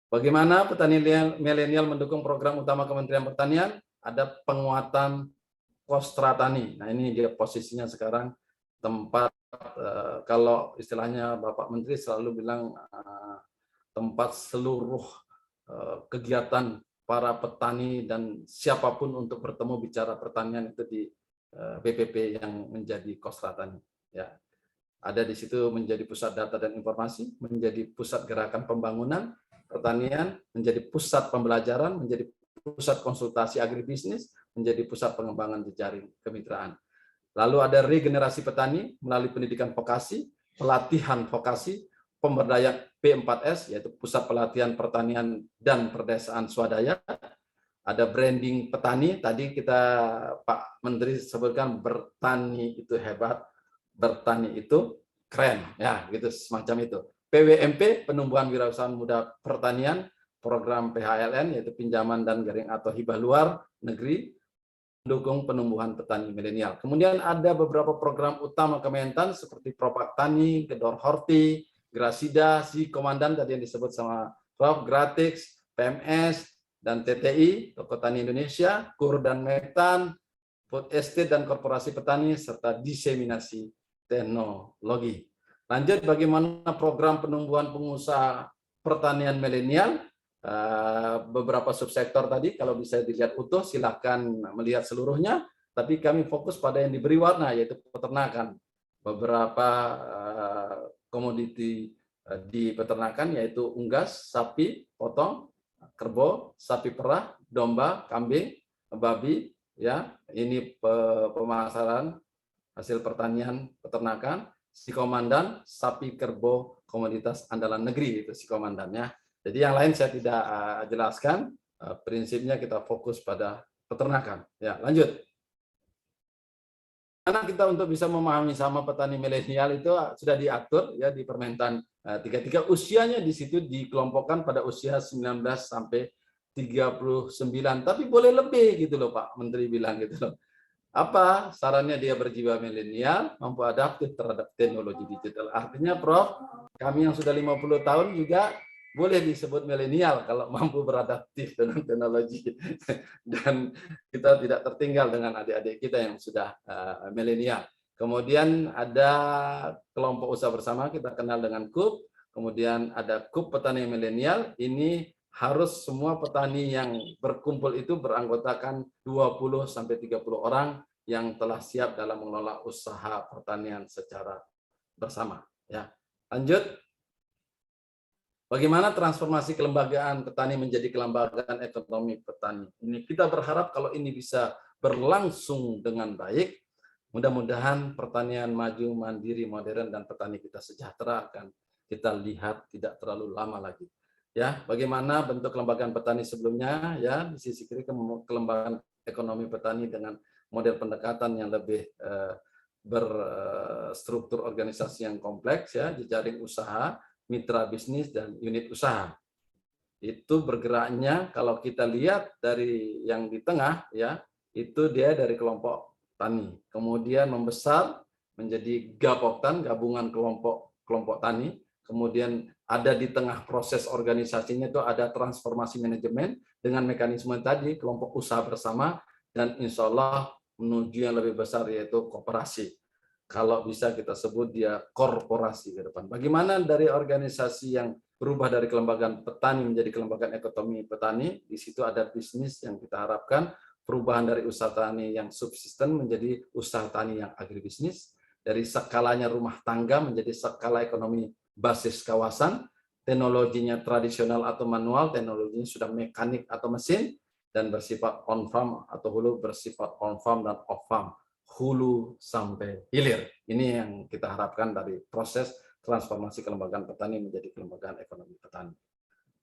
bagaimana petani milenial mendukung program utama Kementerian Pertanian? Ada penguatan Kostra Tani. Nah ini dia posisinya sekarang, tempat kalau istilahnya Bapak Menteri selalu bilang tempat seluruh kegiatan para petani dan siapapun untuk bertemu bicara pertanian itu di BPP yang menjadi Kostra Tani. Ya, ada di situ menjadi pusat data dan informasi, menjadi pusat gerakan pembangunan pertanian, menjadi pusat pembelajaran, menjadi pusat konsultasi agribisnis, menjadi pusat pengembangan jejaring kemitraan. Lalu ada regenerasi petani melalui pendidikan vokasi, pelatihan vokasi, pemberdayaan P4S, yaitu Pusat Pelatihan Pertanian dan Perdesaan Swadaya. Ada branding petani, tadi kita Pak Menteri sebutkan bertani itu hebat, bertani itu keren, ya gitu semacam itu. PWMP, Penumbuhan Wirausahaan Muda Pertanian, program PHLN, yaitu pinjaman dan garing atau hibah luar negeri, mendukung penumbuhan petani milenial. Kemudian ada beberapa program utama Kementan seperti Propak Tani, Gedor Horti, Grasida, Si Komandan tadi yang disebut sama Prof, Gratix, PMS, dan TTI, Toko Tani Indonesia, KUR dan Metan, Food Estate dan Korporasi Petani, serta diseminasi teknologi. Lanjut, bagaimana program penumbuhan pengusaha pertanian milenial? Beberapa subsektor tadi, kalau bisa dilihat utuh, silahkan melihat seluruhnya, tapi kami fokus pada yang diberi warna, yaitu peternakan. Beberapa komoditi di peternakan yaitu unggas, sapi, potong, kerbau, sapi perah, domba, kambing, babi, ya. Ini pemasaran hasil pertanian peternakan. Si Komandan, sapi kerbau komoditas andalan negeri, itu si Komandannya. Jadi yang lain saya tidak jelaskan, prinsipnya kita fokus pada peternakan. Ya, lanjut. Karena kita untuk bisa memahami sama petani milenial itu sudah diatur ya di Permentan 33, usianya di situ dikelompokkan pada usia 19 sampai 39, tapi boleh lebih gitu loh Pak Menteri bilang gitu loh. Apa sarannya? Dia berjiwa milenial, mampu adaptif terhadap teknologi digital. Artinya Prof, kami yang sudah 50 tahun juga boleh disebut milenial kalau mampu beradaptif dengan teknologi. Dan kita tidak tertinggal dengan adik-adik kita yang sudah milenial. Kemudian ada kelompok usaha bersama, kita kenal dengan KUP. Kemudian ada KUP Petani Milenial. Ini harus semua petani yang berkumpul itu beranggotakan 20-30 orang yang telah siap dalam mengelola usaha pertanian secara bersama. Ya, lanjut. Bagaimana transformasi kelembagaan petani menjadi kelembagaan ekonomi petani? Ini kita berharap kalau ini bisa berlangsung dengan baik, mudah-mudahan pertanian maju, mandiri, modern, dan petani kita sejahtera akan kita lihat tidak terlalu lama lagi. Ya, bagaimana bentuk kelembagaan petani sebelumnya? Ya, di sisi kiri kelembagaan ekonomi petani dengan model pendekatan yang lebih berstruktur organisasi yang kompleks, ya, jejaring usaha, mitra bisnis, dan unit usaha. Itu bergeraknya kalau kita lihat dari yang di tengah, ya, itu dia dari kelompok tani. Kemudian membesar menjadi Gapoktan, gabungan kelompok tani. Kemudian ada di tengah proses organisasinya itu ada transformasi manajemen dengan mekanisme tadi, kelompok usaha bersama, dan insya Allah menuju yang lebih besar yaitu koperasi. Kalau bisa kita sebut dia korporasi ke depan. Bagaimana dari organisasi yang berubah dari kelembagaan petani menjadi kelembagaan ekonomi petani, di situ ada bisnis yang kita harapkan, perubahan dari usaha tani yang subsisten menjadi usaha tani yang agribisnis, dari skalanya rumah tangga menjadi skala ekonomi basis kawasan, teknologinya tradisional atau manual, teknologinya sudah mekanik atau mesin, dan bersifat on-farm atau hulu, bersifat on-farm dan off-farm, hulu sampai hilir. Ini yang kita harapkan dari proses transformasi kelembagaan petani menjadi kelembagaan ekonomi petani.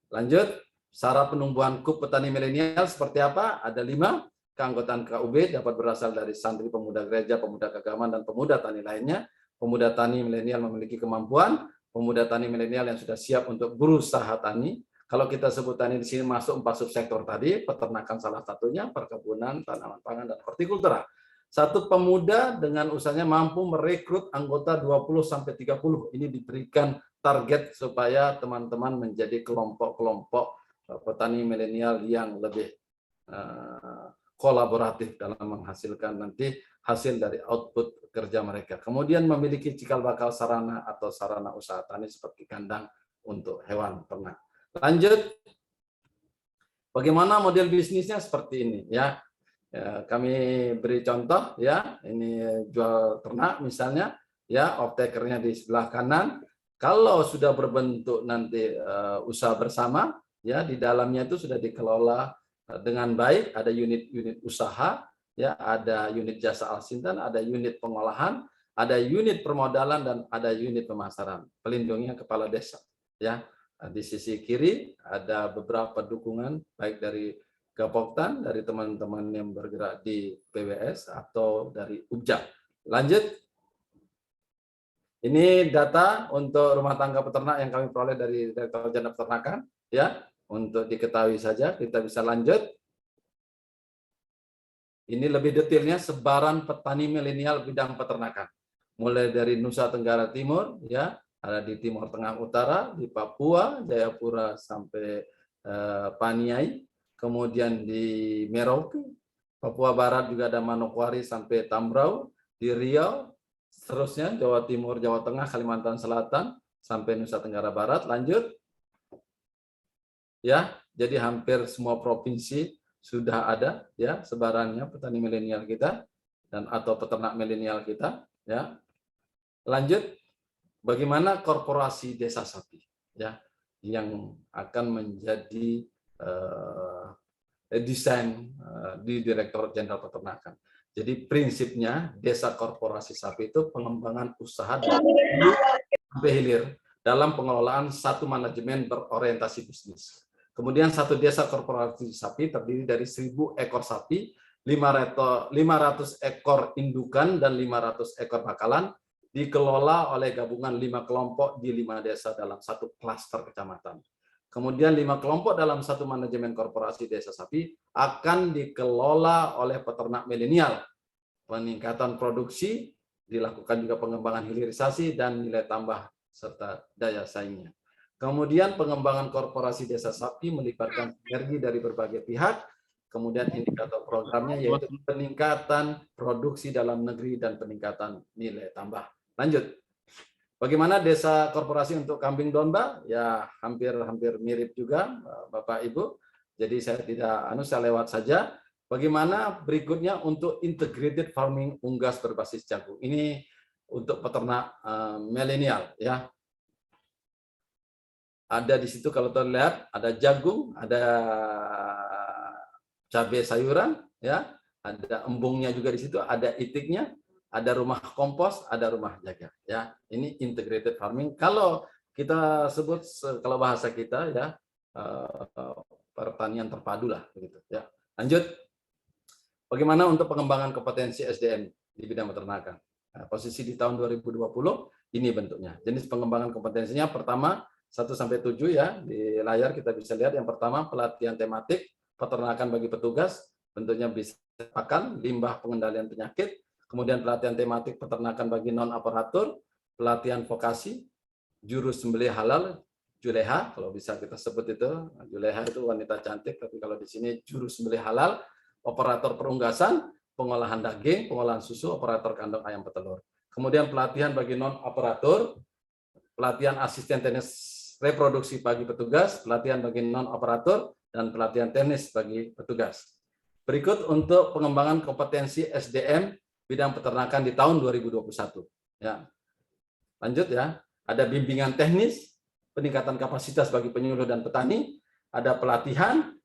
Lanjut, syarat penumbuhan KUP petani milenial seperti apa? Ada 5. keanggotaan KUB dapat berasal dari santri, pemuda gereja, pemuda keagamaan, dan pemuda tani lainnya. Pemuda tani milenial memiliki kemampuan, pemuda tani milenial yang sudah siap untuk berusaha tani. Kalau kita sebut tani di sini masuk 4 subsektor tadi, peternakan salah satunya, perkebunan, tanaman pangan, dan hortikultura. Satu pemuda dengan usahanya mampu merekrut anggota 20-30. Ini diberikan target supaya teman-teman menjadi kelompok-kelompok petani milenial yang lebih kolaboratif dalam menghasilkan nanti hasil dari output kerja mereka. Kemudian memiliki cikal bakal sarana atau sarana usaha tani seperti kandang untuk hewan ternak. Lanjut, bagaimana model bisnisnya seperti ini ya. Kami beri contoh ya, ini jual ternak misalnya ya, off-takernya di sebelah kanan. Kalau sudah berbentuk nanti usaha bersama ya, di dalamnya itu sudah dikelola dengan baik, ada unit-unit usaha ya, ada unit jasa alsintan, ada unit pengolahan, ada unit permodalan, dan ada unit pemasaran. Pelindungnya kepala desa ya. Di sisi kiri ada beberapa dukungan baik dari Gapoktan, dari teman-teman yang bergerak di PWS atau dari UBJA. Lanjut. Ini data untuk rumah tangga peternak yang kami peroleh dari Direktorat Jenderal Peternakan ya. Untuk diketahui saja, kita bisa lanjut. Ini lebih detailnya sebaran petani milenial bidang peternakan. Mulai dari Nusa Tenggara Timur ya, ada di Timur Tengah Utara, di Papua, Jayapura sampai Paniai. Kemudian di Merauke, Papua Barat juga ada Manokwari sampai Tambrau, di Riau, seterusnya Jawa Timur, Jawa Tengah, Kalimantan Selatan sampai Nusa Tenggara Barat. Lanjut. Ya, jadi hampir semua provinsi sudah ada ya sebarannya petani milenial kita dan atau peternak milenial kita ya. Lanjut. Bagaimana korporasi desa sapi ya yang akan menjadi desain di Direktorat Jenderal Peternakan. Jadi prinsipnya desa korporasi sapi itu pengembangan usaha dari hulu sampai hilir dalam pengelolaan satu manajemen berorientasi bisnis. Kemudian satu desa korporasi sapi terdiri dari 1.000 ekor sapi, 500 ekor indukan dan 500 ekor bakalan, dikelola oleh gabungan 5 kelompok di 5 desa dalam satu klaster kecamatan. Kemudian 5 kelompok dalam satu manajemen korporasi desa sapi akan dikelola oleh peternak milenial. Peningkatan produksi, dilakukan juga pengembangan hilirisasi dan nilai tambah serta daya saingnya. Kemudian pengembangan korporasi desa sapi melibatkan sinergi dari berbagai pihak. Kemudian indikator programnya yaitu peningkatan produksi dalam negeri dan peningkatan nilai tambah. Lanjut. Bagaimana desa korporasi untuk kambing domba? Ya, hampir mirip juga Bapak Ibu. Jadi saya saya lewat saja. Bagaimana berikutnya untuk integrated farming unggas berbasis jagung. Ini untuk peternak milenial ya. Ada di situ kalau terlihat ada jagung, ada cabai sayuran ya, ada embungnya juga di situ, ada itiknya, ada rumah kompos, ada rumah jaga ya. Ini integrated farming. Kalau kita sebut kalau bahasa kita ya pertanian terpadu lah begitu ya. Lanjut. Bagaimana untuk pengembangan kompetensi SDM di bidang peternakan? Nah, posisi di tahun 2020 ini bentuknya. Jenis pengembangan kompetensinya pertama 1-7 ya, di layar kita bisa lihat. Yang pertama pelatihan tematik peternakan bagi petugas, bentuknya bisa pakan, limbah, pengendalian penyakit. Kemudian pelatihan tematik peternakan bagi non-aparatur, pelatihan vokasi, juru sembelih halal, juleha, kalau bisa kita sebut itu, juleha itu wanita cantik, tapi kalau di sini juru sembelih halal, operator perunggasan, pengolahan daging, pengolahan susu, operator kandang ayam petelur. Kemudian pelatihan bagi non-operatur, pelatihan asisten teknis reproduksi bagi petugas, pelatihan bagi non-operator, dan pelatihan teknis bagi petugas. Berikut untuk pengembangan kompetensi SDM bidang peternakan di tahun 2021. Ya. Lanjut ya, ada bimbingan teknis, peningkatan kapasitas bagi penyuluh dan petani, ada pelatihan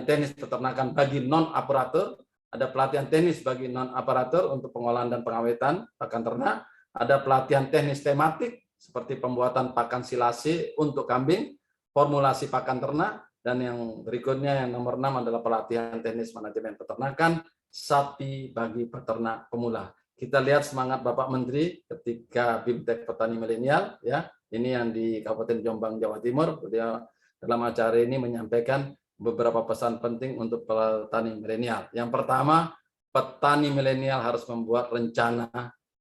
teknis peternakan bagi non-operator, ada pelatihan teknis bagi non-operator untuk pengolahan dan pengawetan pakan ternak, ada pelatihan teknis tematik seperti pembuatan pakan silase untuk kambing, formulasi pakan ternak, Dan yang berikutnya yang nomor 6 adalah pelatihan teknis manajemen peternakan sapi bagi peternak pemula. Kita lihat semangat Bapak Menteri ketika BIMTEK Petani Milenial, ya, ini yang di Kabupaten Jombang, Jawa Timur. Dia dalam acara ini menyampaikan beberapa pesan penting untuk petani milenial. Yang pertama, petani milenial harus membuat rencana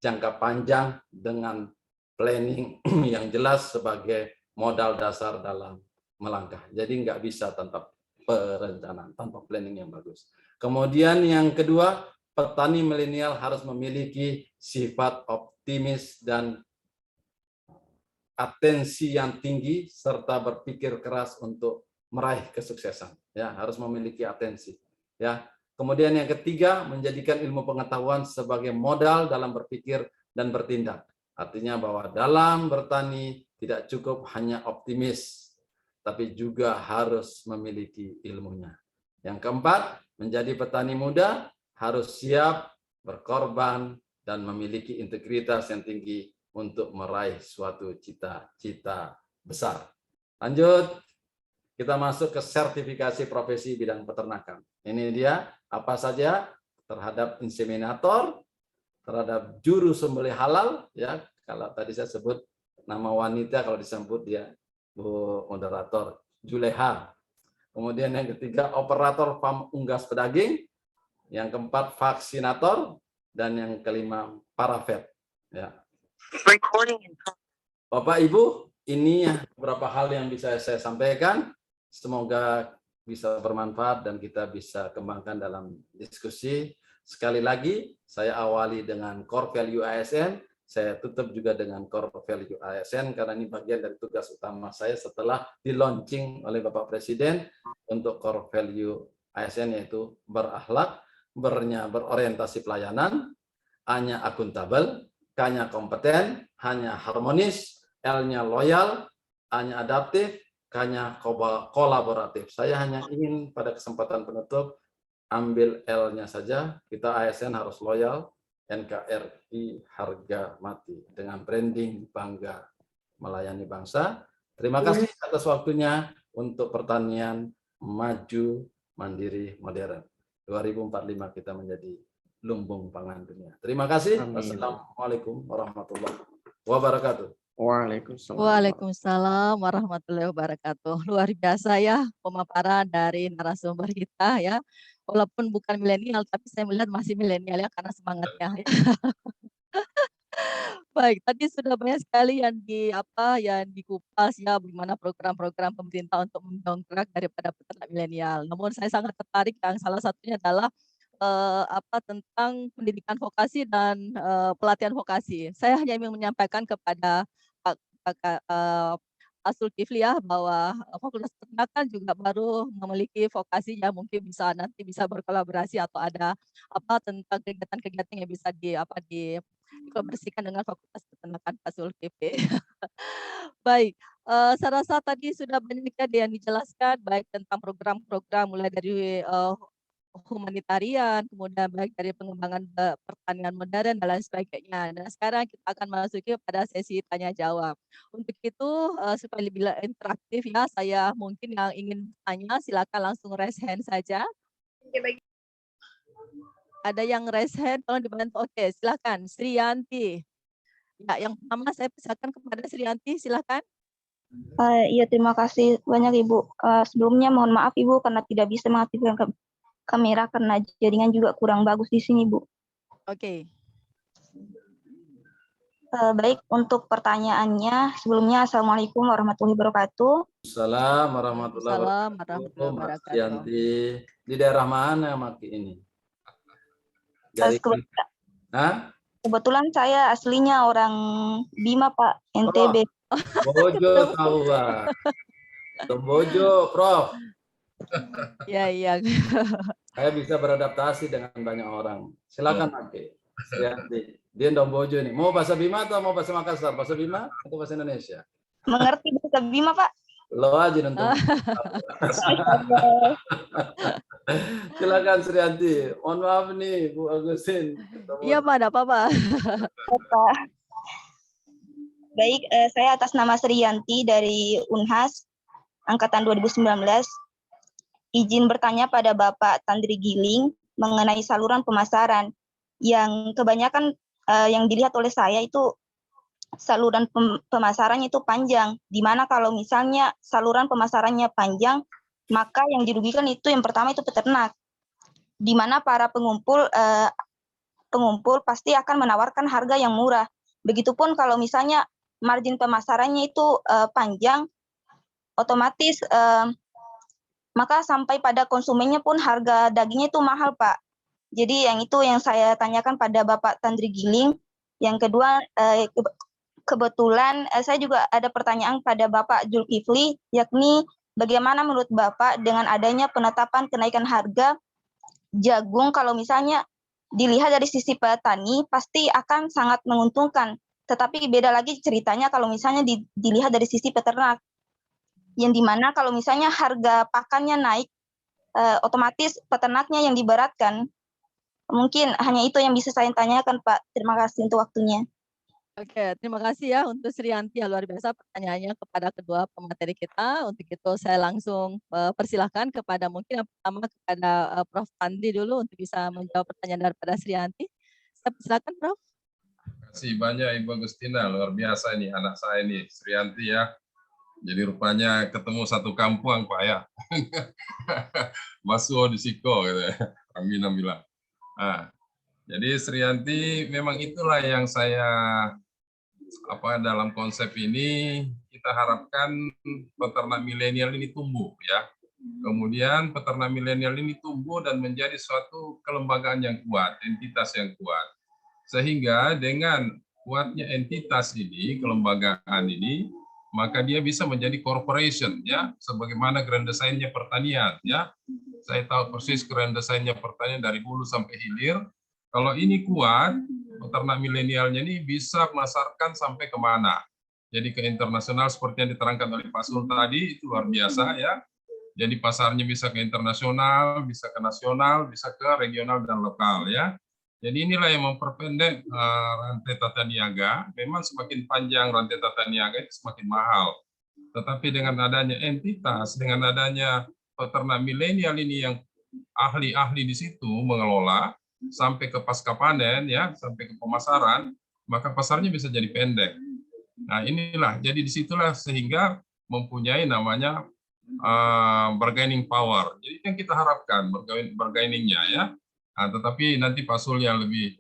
jangka panjang dengan planning yang jelas sebagai modal dasar dalam melangkah. Jadi nggak bisa tanpa perencanaan, tanpa planning yang bagus. Kemudian yang kedua, petani milenial harus memiliki sifat optimis dan atensi yang tinggi serta berpikir keras untuk meraih kesuksesan. Ya, harus memiliki atensi. Ya. Kemudian yang ketiga, menjadikan ilmu pengetahuan sebagai modal dalam berpikir dan bertindak. Artinya bahwa dalam bertani tidak cukup hanya optimis, tapi juga harus memiliki ilmunya. Yang keempat, menjadi petani muda harus siap berkorban dan memiliki integritas yang tinggi untuk meraih suatu cita-cita besar. Lanjut, kita masuk ke sertifikasi profesi bidang peternakan. Ini dia apa saja terhadap inseminator, terhadap juru sembelih halal, ya. Kalau tadi saya sebut nama wanita, kalau disebut dia Bu Moderator Juleha. Kemudian yang ketiga operator farm unggas pedaging, yang keempat vaksinator, dan yang kelima paravet. Ya. Bapak Ibu, ini beberapa hal yang bisa saya sampaikan. Semoga bisa bermanfaat dan kita bisa kembangkan dalam diskusi. Sekali lagi, saya awali dengan core value ASN. Saya tutup juga dengan core value ASN karena ini bagian dari tugas utama saya setelah di-launching oleh Bapak Presiden untuk core value ASN, yaitu berakhlak, berorientasi pelayanan, A-nya akuntabel, K-nya kompeten, H-nya harmonis, L-nya loyal, A-nya adaptif, K-nya kolaboratif. Saya hanya ingin pada kesempatan penutup ambil L-nya saja. Kita ASN harus loyal, NKRI harga mati, dengan branding bangga melayani bangsa. Terima kasih atas waktunya untuk pertanian maju, mandiri, modern. 2045 kita menjadi lumbung pangan dunia. Terima kasih. Wassalamualaikum warahmatullahi wabarakatuh. Waalaikumsalam warahmatullahi wabarakatuh. Luar biasa ya pemaparan dari narasumber kita ya. Walaupun bukan milenial, tapi saya melihat masih milenial ya karena semangatnya. Ya. Baik, tadi sudah banyak sekali yang dikupas ya bagaimana program-program pemerintah untuk mendongkrak daripada peternak milenial. Namun saya sangat tertarik yang salah satunya adalah tentang pendidikan vokasi dan pelatihan vokasi. Saya hanya ingin menyampaikan kepada Pak Zulkifli ya bahwa Fakultas Peternakan juga baru memiliki vokasi yang mungkin nanti bisa berkolaborasi atau ada tentang kegiatan-kegiatan yang bisa dikolaborasikan dengan Fakultas Peternakan Pak Zulkifli. Baik, saya rasa tadi sudah banyak yang dijelaskan baik tentang program-program mulai dari humanitarian, kemudian baik dari pengembangan pertanian modern dan lain sebagainya. Dan sekarang kita akan masuki pada sesi tanya jawab. Untuk itu supaya lebih interaktif ya, saya mungkin yang ingin tanya silakan langsung raise hand saja. Ada yang raise hand, tolong dibantu. Oke, silakan Sriyanti. Ya, yang pertama saya persilakan kepada Sriyanti, silakan. Iya, terima kasih banyak Ibu. Sebelumnya mohon maaf Ibu karena tidak bisa mengaktifkan kamera karena jaringan juga kurang bagus di sini, Bu. Oke. Baik, untuk pertanyaannya, sebelumnya Assalamualaikum warahmatullahi wabarakatuh. Assalamualaikum warahmatullahi wabarakatuh. Yanti, di daerah mana Maki ini? Kebetulan saya aslinya orang Bima, Pak, NTB. Bojo tahu, Pak. Bojo, Prof. Iya. Saya bisa beradaptasi dengan banyak orang. Silakan Maki. Dia Dombojo ini. Mau bahasa Bima atau mau bahasa Makassar? Bahasa Bima atau bahasa Indonesia? Mengerti bahasa Bima, Pak? Lo aja nonton. Silakan Sriyanti. Mohon maaf nih Bu Agustin. Iya Pak, ada apa-apa. Baik, saya atas nama Sriyanti dari Unhas angkatan 2019. izin bertanya pada Bapak Tandri Giling mengenai saluran pemasaran yang kebanyakan yang dilihat oleh saya itu saluran pemasarannya itu panjang, di mana kalau misalnya saluran pemasarannya panjang, maka yang dirugikan itu yang pertama itu peternak, di mana para pengumpul pasti akan menawarkan harga yang murah. Begitupun kalau misalnya margin pemasarannya itu panjang, otomatis maka sampai pada konsumennya pun harga dagingnya itu mahal, Pak. Jadi yang itu yang saya tanyakan pada Bapak Tandri Giling. Yang kedua, kebetulan saya juga ada pertanyaan pada Bapak Zulkifli, yakni bagaimana menurut Bapak dengan adanya penetapan kenaikan harga jagung, kalau misalnya dilihat dari sisi petani pasti akan sangat menguntungkan. Tetapi beda lagi ceritanya kalau misalnya dilihat dari sisi peternak, yang dimana kalau misalnya harga pakannya naik, otomatis peternaknya yang diberatkan. Mungkin hanya itu yang bisa saya tanyakan, Pak. Terima kasih untuk waktunya. Oke, terima kasih ya untuk Srianti, ya luar biasa pertanyaannya kepada kedua pemateri kita. Untuk itu saya langsung persilahkan kepada mungkin yang pertama kepada Prof. Andi dulu untuk bisa menjawab pertanyaan daripada Srianti. Silakan, Prof. Terima kasih banyak Ibu Agustina, luar biasa ini anak saya ini, Srianti ya. Jadi rupanya ketemu satu kampung Pak ya. Masuk di Siko gitu ya. Amina bilang. Nah, jadi Srianti memang itulah yang saya dalam konsep ini kita harapkan peternak milenial ini tumbuh ya. Kemudian peternak milenial ini tumbuh dan menjadi suatu kelembagaan yang kuat, entitas yang kuat. Sehingga dengan kuatnya entitas ini, kelembagaan ini, maka dia bisa menjadi corporation ya, sebagaimana grand design-nya pertanian ya. Saya tahu persis grand design-nya pertanian dari hulu sampai hilir. Kalau ini kuat, peternak milenialnya ini bisa memasarkan sampai kemana. Jadi ke internasional seperti yang diterangkan oleh Pak Sul tadi, itu luar biasa ya. Jadi pasarnya bisa ke internasional, bisa ke nasional, bisa ke regional dan lokal ya. Jadi inilah yang memperpendek rantai tata niaga. Memang semakin panjang rantai tata niaga itu semakin mahal. Tetapi dengan adanya entitas, dengan adanya peternak milenial ini yang ahli-ahli di situ mengelola sampai ke pasca panen ya, sampai ke pemasaran, maka pasarnya bisa jadi pendek. Nah inilah, jadi disitulah sehingga mempunyai namanya bargaining power. Jadi yang kita harapkan bargainingnya ya. Nah, tetapi nanti Pak Sul yang lebih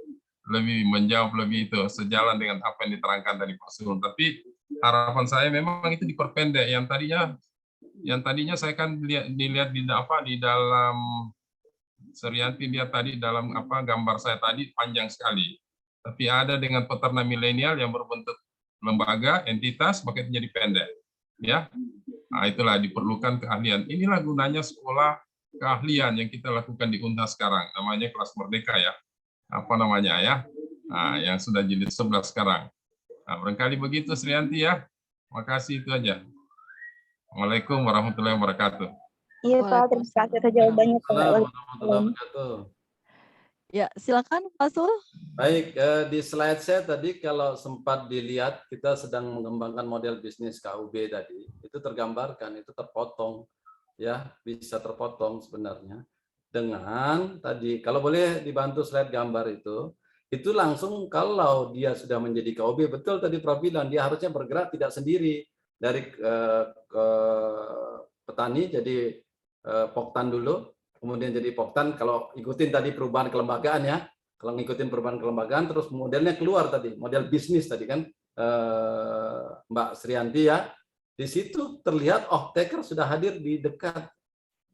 menjawab lebih itu sejalan dengan apa yang diterangkan dari Pak Sul. Tapi harapan saya memang itu diperpendek. Yang tadinya saya kan dilihat di dalam Srianti lihat tadi dalam gambar saya tadi panjang sekali. Tapi ada dengan peternak milenial yang berbentuk lembaga, entitas, maka itu jadi pendek. Ya. Nah, itulah diperlukan keahlian. Inilah gunanya sekolah keahlian yang kita lakukan di UNHAS sekarang. Namanya kelas merdeka ya. Apa namanya ya? Nah, yang sudah jilid 11 sekarang. Nah, barangkali begitu Srianti ya. Makasih itu aja. Assalamualaikum warahmatullahi wabarakatuh. Iya, Pak. Terima kasih atas jawabannya, Pak. Warahmatullahi wabarakatuh. Ya, silakan Pak Sul. Baik, di slide saya tadi kalau sempat dilihat kita sedang mengembangkan model bisnis KUB tadi, itu tergambarkan, itu terpotong, ya bisa terpotong sebenarnya dengan tadi kalau boleh dibantu slide gambar itu langsung kalau dia sudah menjadi KUB, betul tadi Prof bilang dia harusnya bergerak tidak sendiri dari ke petani jadi poktan dulu, kemudian jadi poktan kalau ikutin tadi perubahan kelembagaan ya. Kalau ngikutin perubahan kelembagaan, terus modelnya keluar tadi, model bisnis tadi kan Mbak Srianti ya. Di situ terlihat off-taker sudah hadir di dekat.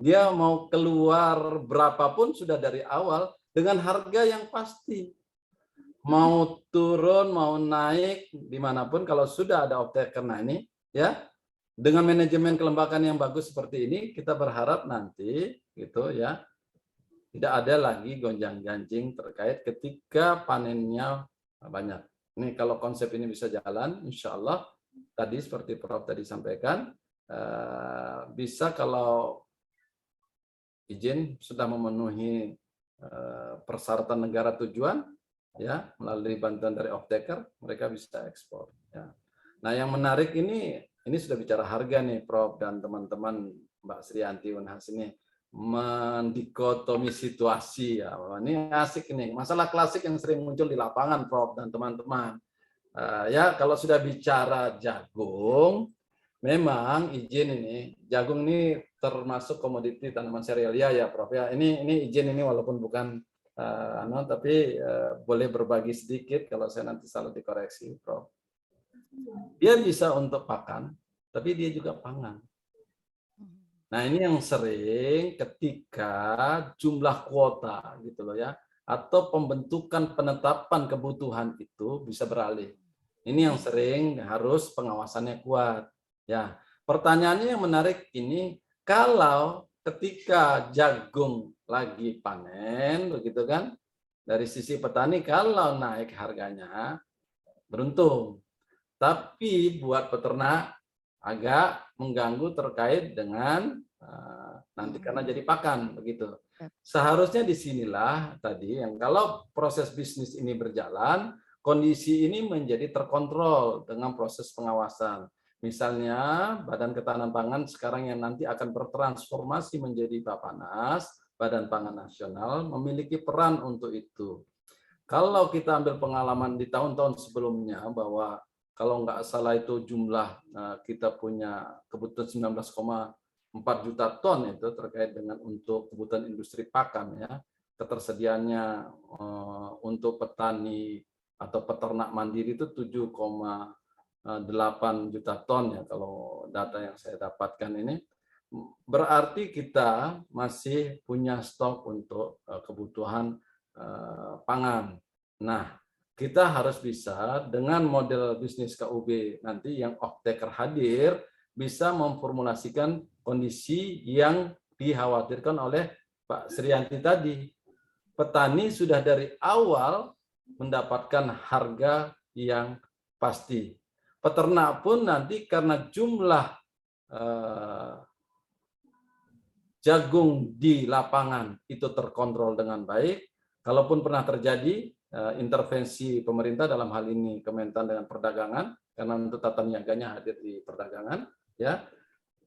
Dia mau keluar berapapun sudah dari awal dengan harga yang pasti. Mau turun, mau naik, dimanapun kalau sudah ada off-taker. Nah ini ya, dengan manajemen kelembagaan yang bagus seperti ini, kita berharap nanti gitu ya, tidak ada lagi gonjang-ganjing terkait ketika panennya banyak. Ini kalau konsep ini bisa jalan, insya Allah tadi seperti Prof tadi sampaikan, bisa kalau izin sudah memenuhi persyaratan negara tujuan, ya melalui bantuan dari off-taker, mereka bisa ekspor. Ya. Nah yang menarik ini sudah bicara harga nih Prof dan teman-teman Mbak Srianti UNHAS ini. mendikotomi situasi ya. Ini asik nih, masalah klasik yang sering muncul di lapangan, Prof dan teman-teman. Ya kalau sudah bicara jagung, memang izin ini, jagung ini termasuk komoditi tanaman serealia ya, Prof ya. Ini izin ini walaupun bukan tapi boleh berbagi sedikit kalau saya nanti salah dikoreksi, Prof. Dia bisa untuk pakan, tapi dia juga pangan. Nah, ini yang sering ketika jumlah kuota gitu loh ya, atau pembentukan penetapan kebutuhan itu bisa beralih. Ini yang sering harus pengawasannya kuat. Ya, pertanyaannya yang menarik ini, kalau ketika jagung lagi panen begitu kan, dari sisi petani kalau naik harganya beruntung. Tapi buat peternak agak mengganggu terkait dengan nanti karena jadi pakan begitu. Seharusnya disinilah tadi yang kalau proses bisnis ini berjalan, kondisi ini menjadi terkontrol dengan proses pengawasan. Misalnya Badan Ketahanan Pangan sekarang yang nanti akan bertransformasi menjadi Bappenas, Badan Pangan Nasional memiliki peran untuk itu. Kalau kita ambil pengalaman di tahun-tahun sebelumnya bahwa kalau nggak salah itu jumlah kita punya kebutuhan 19,4 juta ton itu terkait dengan untuk kebutuhan industri pakan ya, ketersediaannya untuk petani atau peternak mandiri itu 7,8 juta ton ya kalau data yang saya dapatkan ini, berarti kita masih punya stok untuk kebutuhan pangan. Nah, kita harus bisa dengan model bisnis KUB nanti yang off-taker hadir bisa memformulasikan kondisi yang dikhawatirkan oleh Pak Srianti tadi. Petani sudah dari awal mendapatkan harga yang pasti. Peternak pun nanti karena jumlah jagung di lapangan itu terkontrol dengan baik. Kalaupun pernah terjadi intervensi pemerintah dalam hal ini Kementan dengan perdagangan, karena untuk tata niaganya hadir di perdagangan, ya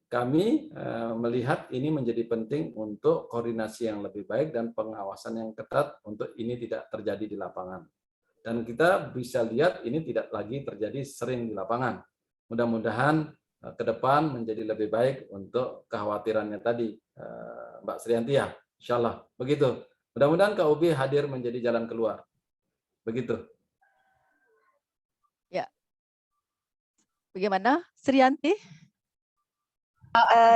kami melihat ini menjadi penting untuk koordinasi yang lebih baik dan pengawasan yang ketat untuk ini tidak terjadi di lapangan. Dan kita bisa lihat ini tidak lagi terjadi sering di lapangan. Mudah-mudahan ke depan menjadi lebih baik untuk kekhawatirannya tadi, Mbak Srianti ya, insya Allah. Begitu. Mudah-mudahan KUB hadir menjadi jalan keluar. Begitu. Ya. Bagaimana, Srianti?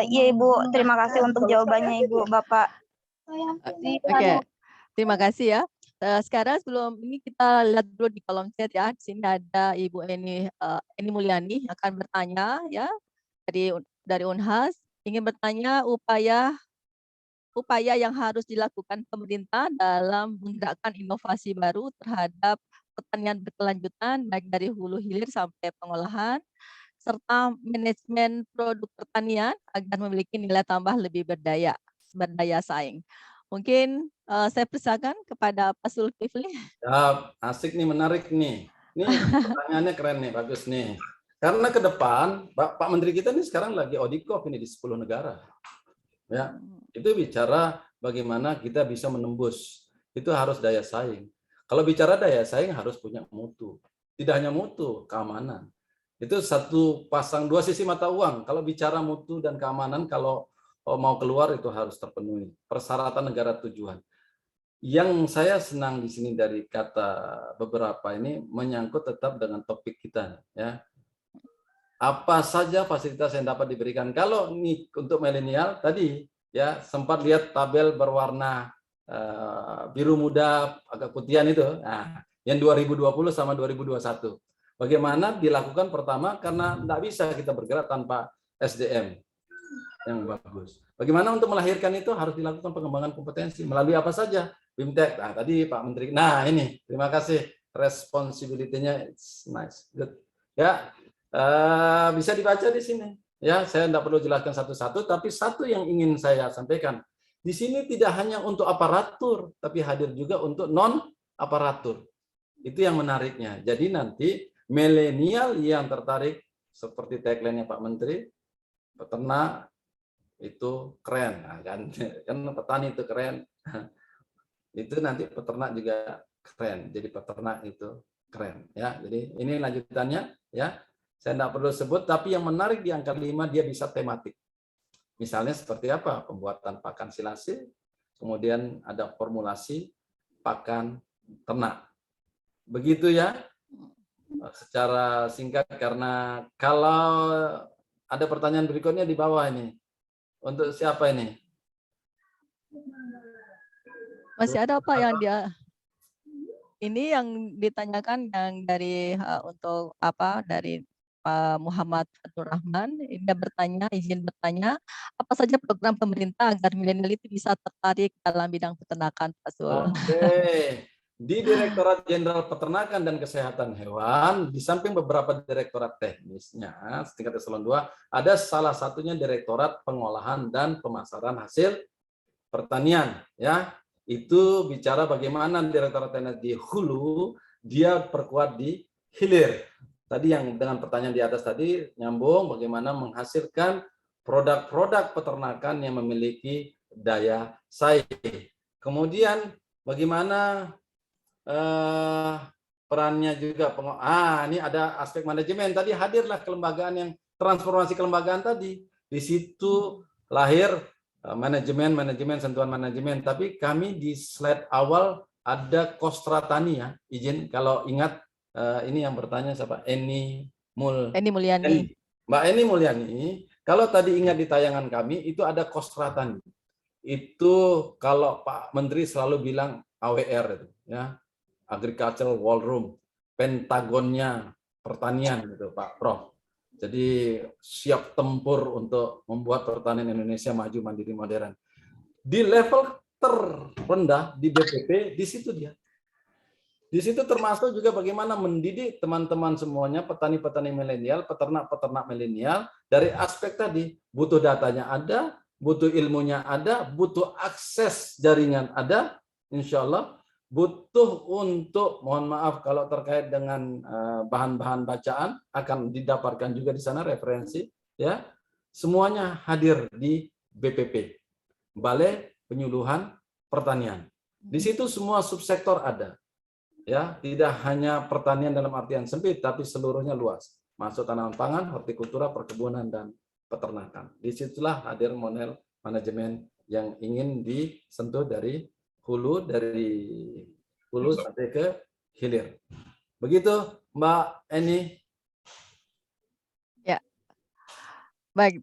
Iya Ibu, terima kasih untuk jawabannya Ibu, Bapak. Oke, terima kasih ya. Sekarang sebelum ini kita lihat dulu di kolom chat ya. Di sini ada Ibu Eni Mulyani akan bertanya ya dari Unhas, ingin bertanya upaya yang harus dilakukan pemerintah dalam menggerakkan inovasi baru terhadap pertanian berkelanjutan baik dari hulu hilir sampai pengolahan serta manajemen produk pertanian agar memiliki nilai tambah lebih berdaya saing. Mungkin saya persilakan kepada Pak Zulkifli. Ya, asik nih, menarik nih. Ini pertanyaannya keren nih, bagus nih. Karena ke depan Pak Menteri kita ini sekarang lagi audikof ini di 10 negara. Ya, itu bicara bagaimana kita bisa menembus. Itu harus daya saing. Kalau bicara daya saing harus punya mutu. Tidak hanya mutu, keamanan. Itu satu pasang dua sisi mata uang. Kalau bicara mutu dan keamanan, kalau mau keluar itu harus terpenuhi. Persyaratan negara tujuan. Yang saya senang di sini dari kata beberapa ini menyangkut tetap dengan topik kita, ya. Apa saja fasilitas yang dapat diberikan. Kalau ini untuk milenial tadi ya sempat lihat tabel berwarna biru muda agak putihan itu. Nah, yang 2020 sama 2021. Bagaimana dilakukan pertama karena tidak bisa kita bergerak tanpa SDM yang bagus. Bagaimana untuk melahirkan itu harus dilakukan pengembangan kompetensi melalui apa saja? BIMTEK. Nah, tadi Pak Menteri. Nah, ini terima kasih responsibility-nya nice. Good. Ya. Bisa dibaca di sini. Ya, saya tidak perlu jelaskan satu-satu, tapi satu yang ingin saya sampaikan. Di sini tidak hanya untuk aparatur, tapi hadir juga untuk non-aparatur. Itu yang menariknya. Jadi nanti milenial yang tertarik, seperti tagline-nya Pak Menteri, peternak, itu keren, nah, kan petani itu keren, itu nanti peternak juga keren, jadi peternak itu keren ya. Jadi ini lanjutannya ya, saya tidak perlu sebut, tapi yang menarik di angka 5 dia bisa tematik. Misalnya seperti apa? Pembuatan pakan silase, kemudian ada formulasi pakan ternak. Begitu ya, secara singkat, karena kalau ada pertanyaan berikutnya di bawah ini. Untuk siapa ini? Masih ada apa yang dia ini yang ditanyakan yang dari untuk apa dari Pak Muhammad Fatur Rahman, dia bertanya, izin bertanya, apa saja program pemerintah agar milenial itu bisa tertarik dalam bidang peternakan, Pak Sul? Oke. Di Direktorat Jenderal Peternakan dan Kesehatan Hewan, di samping beberapa direktorat teknisnya, setingkat eselon 2, ada salah satunya Direktorat Pengolahan dan Pemasaran Hasil Pertanian. Ya, itu bicara bagaimana Direktorat Teknis di hulu, dia perkuat di hilir. Tadi yang dengan pertanyaan di atas tadi, nyambung bagaimana menghasilkan produk-produk peternakan yang memiliki daya saing. Kemudian bagaimana perannya juga ini ada aspek manajemen. Tadi hadirlah kelembagaan yang transformasi kelembagaan tadi. Di situ lahir manajemen, sentuhan manajemen. Tapi kami di slide awal ada Kostra Tani ya. Izin kalau ingat, ini yang bertanya siapa? Eni Mulyani. Mbak Eni Mulyani, kalau tadi ingat di tayangan kami itu ada Kostra Tani. Itu kalau Pak Menteri selalu bilang AWR itu ya. Agricultural War Room, Pentagonnya pertanian gitu Pak Prof. Jadi siap tempur untuk membuat pertanian Indonesia maju, mandiri, modern. Di level terendah di BPP, di situ dia. Di situ termasuk juga bagaimana mendidik teman-teman semuanya, petani-petani milenial, peternak-peternak milenial, dari aspek tadi, butuh datanya ada, butuh ilmunya ada, butuh akses jaringan ada, insya Allah, butuh untuk, mohon maaf kalau terkait dengan bahan-bahan bacaan, akan didapatkan juga di sana referensi, ya, semuanya hadir di BPP, Balai Penyuluhan Pertanian. Di situ semua subsektor ada, ya, tidak hanya pertanian dalam artian sempit, tapi seluruhnya luas, masuk tanaman pangan, hortikultura, perkebunan, dan peternakan. Disitulah hadir model manajemen yang ingin disentuh dari hulu sampai ke hilir. Begitu Mbak Eni. Ya, baik.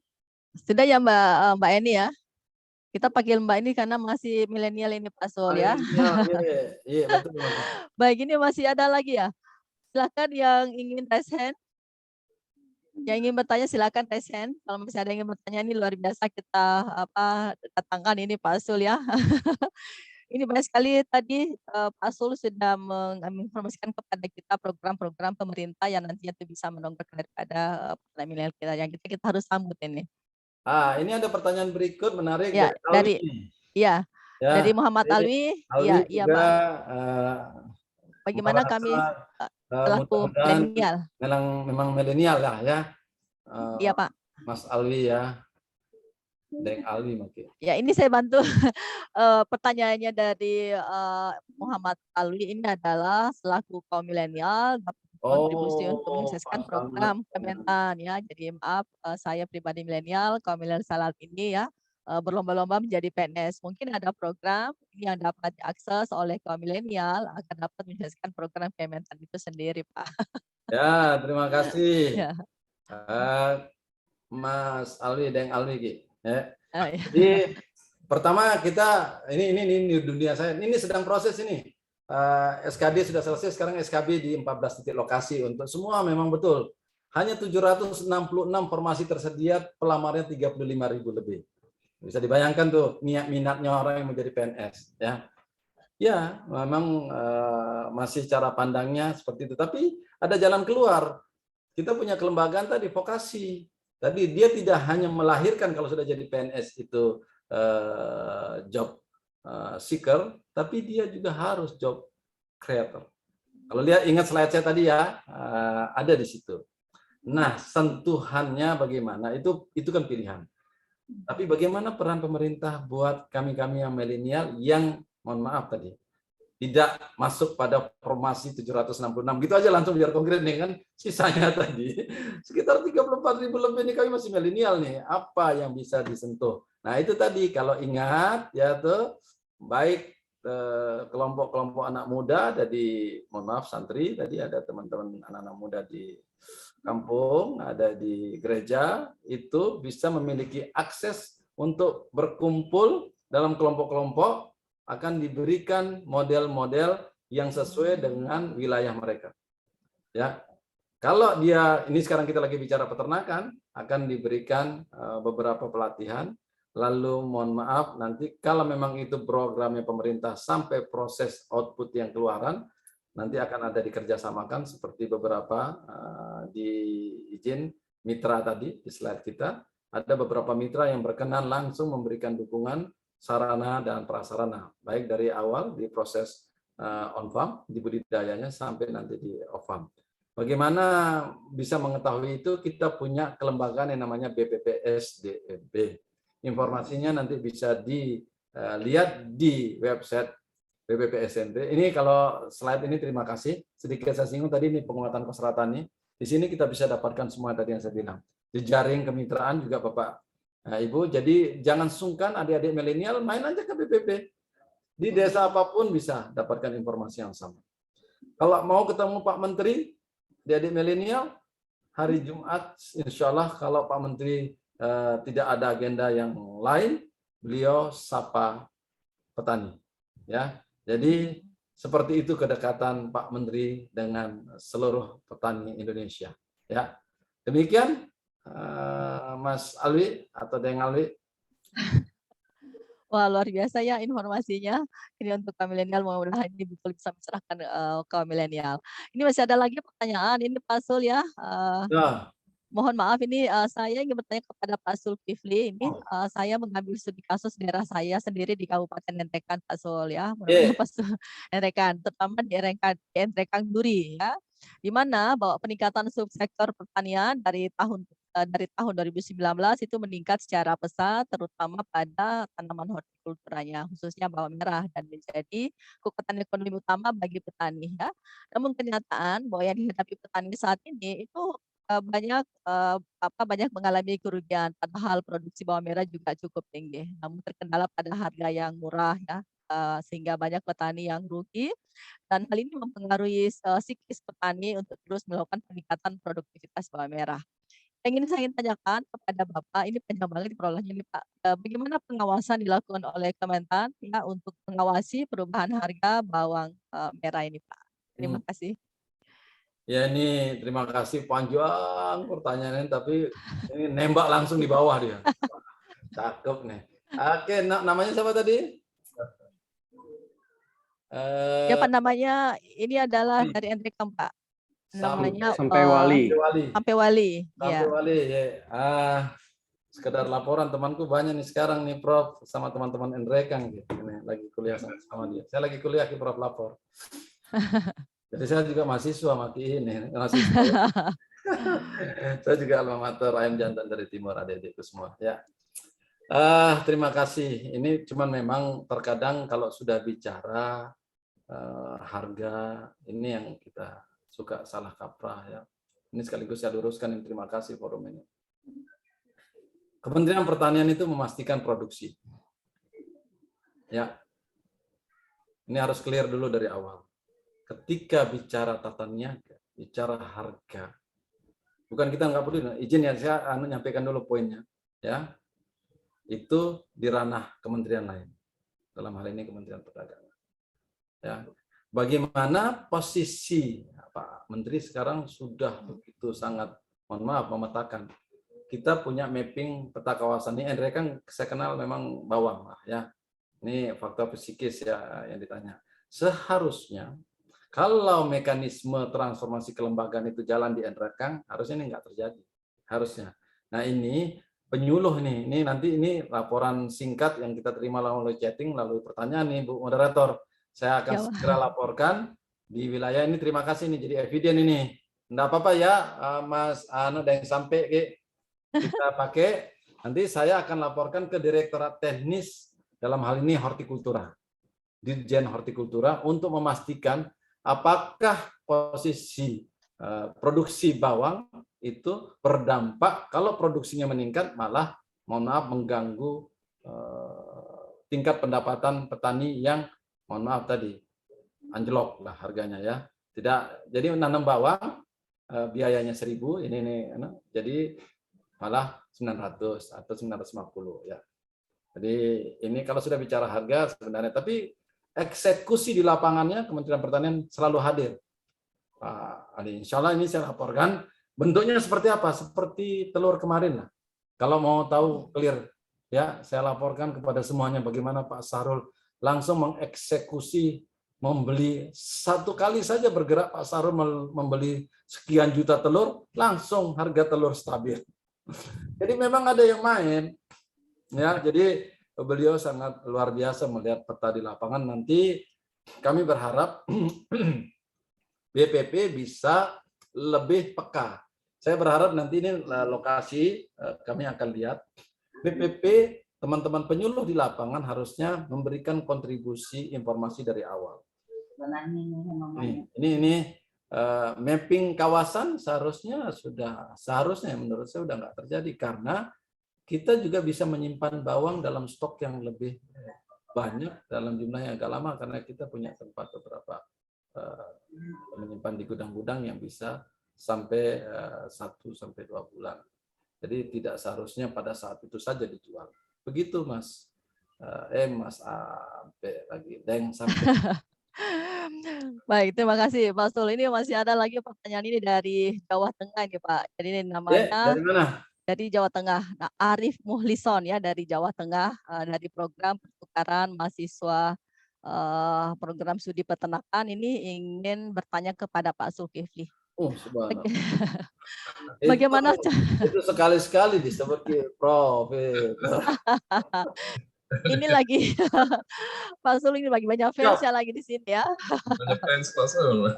Sudah ya Mbak Eni ya. Kita panggil Mbak Eni karena masih milenial ini Pak Sul ya. Iya, betul. Baik, ini masih ada lagi ya. Silakan yang ingin raise hand. Yang ingin bertanya silakan raise hand. Kalau masih ada yang ingin bertanya, ini luar biasa kita datangkan ini Pak Sul ya. Ini banyak sekali tadi Pak Sul sudah menginformasikan kepada kita program-program pemerintah yang nantinya itu bisa mendongkrak daripada milenial kita, yang kita harus sambut ini. Ini ada pertanyaan berikut menarik ya, dari Muhammad Alwi. Iya Pak. Bagaimana kami pelaku milenial? Memang milenial lah ya. Iya Pak. Mas Alwi ya. Deng Alwi mungkin. Ya, ini saya bantu pertanyaannya dari Muhammad Alwi. Ini adalah selaku kaum milenial kontribusi untuk menyukseskan program Kementan ya. Jadi maaf, saya pribadi milenial, kaum milenial saat ini ya berlomba-lomba menjadi PNS. Mungkin ada program yang dapat diakses oleh kaum milenial agar dapat menyukseskan program Kementan itu sendiri, Pak. Ya, terima kasih. Ya. Mas Alwi, Deng Alwi Ki. Ya. Jadi pertama kita ini dunia saya ini sedang proses ini. SKD sudah selesai, sekarang SKB di 14 titik lokasi untuk semua memang betul. Hanya 766 formasi tersedia, pelamarnya 35.000 lebih. Bisa dibayangkan tuh minatnya orang yang menjadi PNS ya. Ya, memang masih cara pandangnya seperti itu, tapi ada jalan keluar. Kita punya kelembagaan tadi vokasi. Tadi dia tidak hanya melahirkan kalau sudah jadi PNS itu job seeker, tapi dia juga harus job creator. Kalau lihat ingat slide saya tadi ya, ada di situ. Nah, sentuhannya bagaimana? Itu kan pilihan. Tapi bagaimana peran pemerintah buat kami-kami yang milenial yang, mohon maaf tadi, tidak masuk pada formasi 766 gitu aja langsung biar konkret nih kan, sisanya tadi sekitar 34.000 lebih nih, kami masih milenial nih, apa yang bisa disentuh. Nah itu tadi, kalau ingat ya tuh, baik kelompok-kelompok anak muda, jadi mohon maaf santri, tadi ada teman-teman anak-anak muda di kampung, ada di gereja, itu bisa memiliki akses untuk berkumpul dalam kelompok-kelompok, akan diberikan model-model yang sesuai dengan wilayah mereka. Ya, kalau dia, ini sekarang kita lagi bicara peternakan, akan diberikan beberapa pelatihan. Lalu mohon maaf, nanti kalau memang itu programnya pemerintah sampai proses output yang keluaran, nanti akan ada dikerjasamakan seperti beberapa di izin mitra tadi di slide kita, ada beberapa mitra yang berkenan langsung memberikan dukungan sarana dan prasarana, baik dari awal di proses on farm, di budidayanya, sampai nanti di off farm. Bagaimana bisa mengetahui itu? Kita punya kelembagaan yang namanya BPPSDEB. Informasinya nanti bisa dilihat di website BPPSNT. Ini kalau slide ini, terima kasih. Sedikit saya singgung tadi, ini penguatan keseratan nih. Di sini kita bisa dapatkan semua tadi yang saya bilang. Jejaring kemitraan juga Bapak Ibu. Jadi jangan sungkan adik-adik milenial, main aja ke BPP. Di desa apapun bisa dapatkan informasi yang sama. Kalau mau ketemu Pak Menteri, adik-adik milenial, hari Jumat, insya Allah kalau Pak Menteri tidak ada agenda yang lain, beliau sapa petani. Ya, jadi seperti itu kedekatan Pak Menteri dengan seluruh petani Indonesia. Ya, demikian Mas Alwi atau Deng Alwi. Wah, luar biasa ya informasinya. Ini untuk kaum milenial, mudah-mudahan ini betul bisa mencerahkan kaum milenial. Ini masih ada lagi pertanyaan, ini Pak Sul ya. Ya. Mohon maaf, ini saya ingin bertanya kepada Pak Zulkifli. Ini saya mengambil studi kasus daerah saya sendiri di Kabupaten Nentrekan, Pak Sul ya. Mudah-mudahan Pak Sul Nentrekan, terutama di Nentrekan Duri ya, di mana bahwa peningkatan subsektor pertanian dari tahun 2019 itu meningkat secara pesat, terutama pada tanaman hortikulturanya, khususnya bawang merah, dan menjadi kekuatan ekonomi utama bagi petani ya. Namun kenyataan bahwa yang dihadapi petani saat ini itu banyak mengalami kerugian, padahal produksi bawang merah juga cukup tinggi, namun terkendala pada harga yang murah ya, sehingga banyak petani yang rugi, dan hal ini mempengaruhi psikis petani untuk terus melakukan peningkatan produktivitas bawang merah. Yang ingin saya tanyakan kepada Bapak, ini panjang banget perolahnya nih Pak, bagaimana pengawasan dilakukan oleh Kementan ya untuk mengawasi perubahan harga bawang merah ini Pak? Terima kasih. Ya, ini terima kasih, panjang pertanyaannya, tapi ini nembak langsung di bawah dia. Cakep nih. Oke, namanya siapa tadi? Ya Pak, namanya ini adalah dari Nentrekan Pak. Namanya Sampai Wali. Sampai Wali. Sampai Wali ya. Sekedar laporan, temanku banyak nih sekarang nih Prof, sama teman-teman Nentrekan gitu. Ini lagi kuliah sama dia. Saya lagi kuliah ke Prof lapor. Jadi saya juga mahasiswa ini, mahasiswa. Saya juga alma mater AM Jantan dari Timur, adik-adikku semua. Ya, terima kasih. Ini cuman memang terkadang kalau sudah bicara harga, ini yang kita suka salah kaprah ya. Ini sekaligus saya luruskan, yang terima kasih forum ini. Kementerian Pertanian itu memastikan produksi. Ya, ini harus clear dulu dari awal. Ketika bicara tata niaga, bicara harga, bukan kita nggak peduli. Izin ya, saya nyampaikan dulu poinnya. Ya, itu di ranah kementerian lain. Dalam hal ini Kementerian Perdagangan. Ya, bagaimana posisi Pak Menteri sekarang sudah begitu sangat, mohon maaf, memetakan. Kita punya mapping peta kawasan ini. Nentrekan saya kenal memang bawang lah ya. Ini faktor psikis ya yang ditanya. Seharusnya kalau mekanisme transformasi kelembagaan itu jalan di Nentrekan, harusnya ini nggak terjadi. Harusnya. Nah ini penyuluh nih. Ini nanti ini laporan singkat yang kita terima melalui chatting, lalu pertanyaan nih Bu Moderator. Saya akan segera laporkan di wilayah ini. Terima kasih nih, jadi eviden ini. Nggak apa-apa ya Mas Anu, ada yang sampai kita pakai. nanti saya akan laporkan ke Direktorat Teknis dalam hal ini Hortikultura, Dirjen Hortikultura, untuk memastikan apakah posisi produksi bawang itu berdampak, kalau produksinya meningkat malah mohon maaf mengganggu tingkat pendapatan petani yang mohon maaf tadi anjlok lah harganya ya. Tidak, jadi menanam bawang biayanya 1.000 ini jadi malah 900 atau 950 ya. Jadi ini kalau sudah bicara harga sebenarnya, tapi eksekusi di lapangannya Kementerian Pertanian selalu hadir. Pak Ali, insya Allah ini saya laporkan. Bentuknya seperti apa? Seperti telur kemarin lah. Kalau mau tahu clear ya, saya laporkan kepada semuanya bagaimana Pak Sahrul langsung mengeksekusi, membeli satu kali saja bergerak Pak Sahrul membeli sekian juta telur, langsung harga telur stabil. Jadi memang ada yang main. Ya, jadi beliau sangat luar biasa melihat peta di lapangan. Nanti kami berharap BPP bisa lebih peka. Saya berharap nanti ini lokasi kami akan lihat. BPP, teman-teman penyuluh di lapangan harusnya memberikan kontribusi informasi dari awal. Ini mapping kawasan seharusnya menurut saya sudah nggak terjadi, karena kita juga bisa menyimpan bawang dalam stok yang lebih banyak dalam jumlah yang agak lama, karena kita punya tempat beberapa menyimpan di gudang-gudang yang bisa sampai 1 sampai 2 bulan. Jadi tidak seharusnya pada saat itu saja dijual. Begitu Mas. Mas sampai lagi Deng sampai. Baik, terima kasih Pak Sul. Ini masih ada lagi pertanyaan ini dari Jawa Tengah nih Pak. Jadi ini namanya Dari mana? dari Jawa Tengah. Nah, Arif Muhlison ya dari Jawa Tengah, dari program pertukaran mahasiswa program studi peternakan, ini ingin bertanya kepada Pak Zulkifli. Oh, subhanallah. Bagaimana itu sekali-sekali disebut Prof. Ini lagi Pak Sul ini lagi banyak fans ya lagi di sini ya. Banyak fans Pak Sul.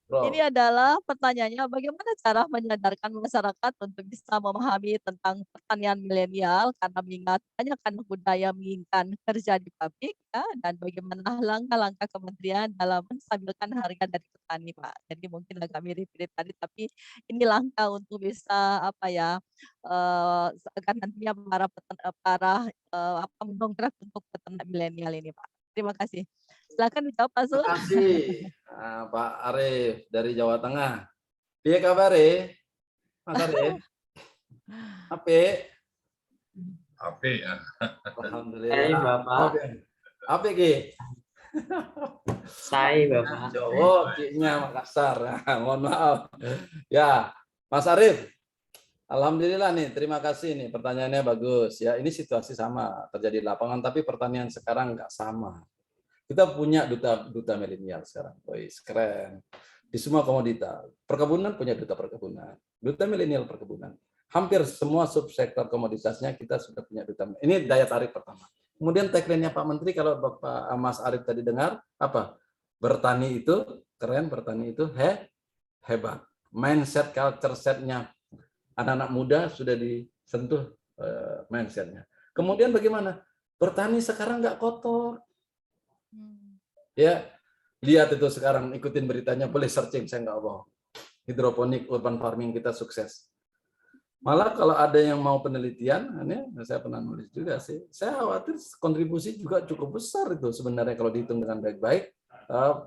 Ini adalah pertanyaannya, bagaimana cara menyadarkan masyarakat untuk bisa memahami tentang pertanian milenial, karena mengingat banyak anak muda yang menginginkan kerja di pabrik ya, dan bagaimana langkah-langkah kementerian dalam menstabilkan harga dari petani Pak. Jadi mungkin agak mirip-mirip tadi, tapi ini langkah untuk bisa agar nantinya mendongkrak untuk peternak milenial ini Pak. Terima kasih. Silakan dijawab Pak Sul. Terima kasih Pak Arif dari Jawa Tengah. Piye kabare? Mas Arif? Ape ya. Alhamdulillah. Hai Bapak. Ape ki? Saya Bapak. Jawa ki-nya Makassar. Mohon maaf. Ya, Mas Arif. Alhamdulillah nih, terima kasih nih, pertanyaannya bagus ya. Ini situasi sama terjadi di lapangan, tapi pertanian sekarang nggak sama. Kita punya duta milenial sekarang, boys, keren. Di semua komoditas, perkebunan punya duta perkebunan, duta milenial perkebunan. Hampir semua subsektor komoditasnya kita sudah punya duta. Ini daya tarik pertama. Kemudian tagline-nya Pak Menteri, kalau Bapak Mas Arif tadi dengar, apa? Bertani itu keren, bertani itu hebat. Mindset, culture set-nya anak-anak muda sudah disentuh mindset-nya. Kemudian bagaimana? Bertani sekarang nggak kotor. Ya, lihat itu sekarang, ikutin beritanya, boleh searching, saya nggak bohong. Hidroponik urban farming kita sukses. Malah kalau ada yang mau penelitian, saya pernah nulis juga sih, saya khawatir kontribusi juga cukup besar itu sebenarnya kalau dihitung dengan baik-baik.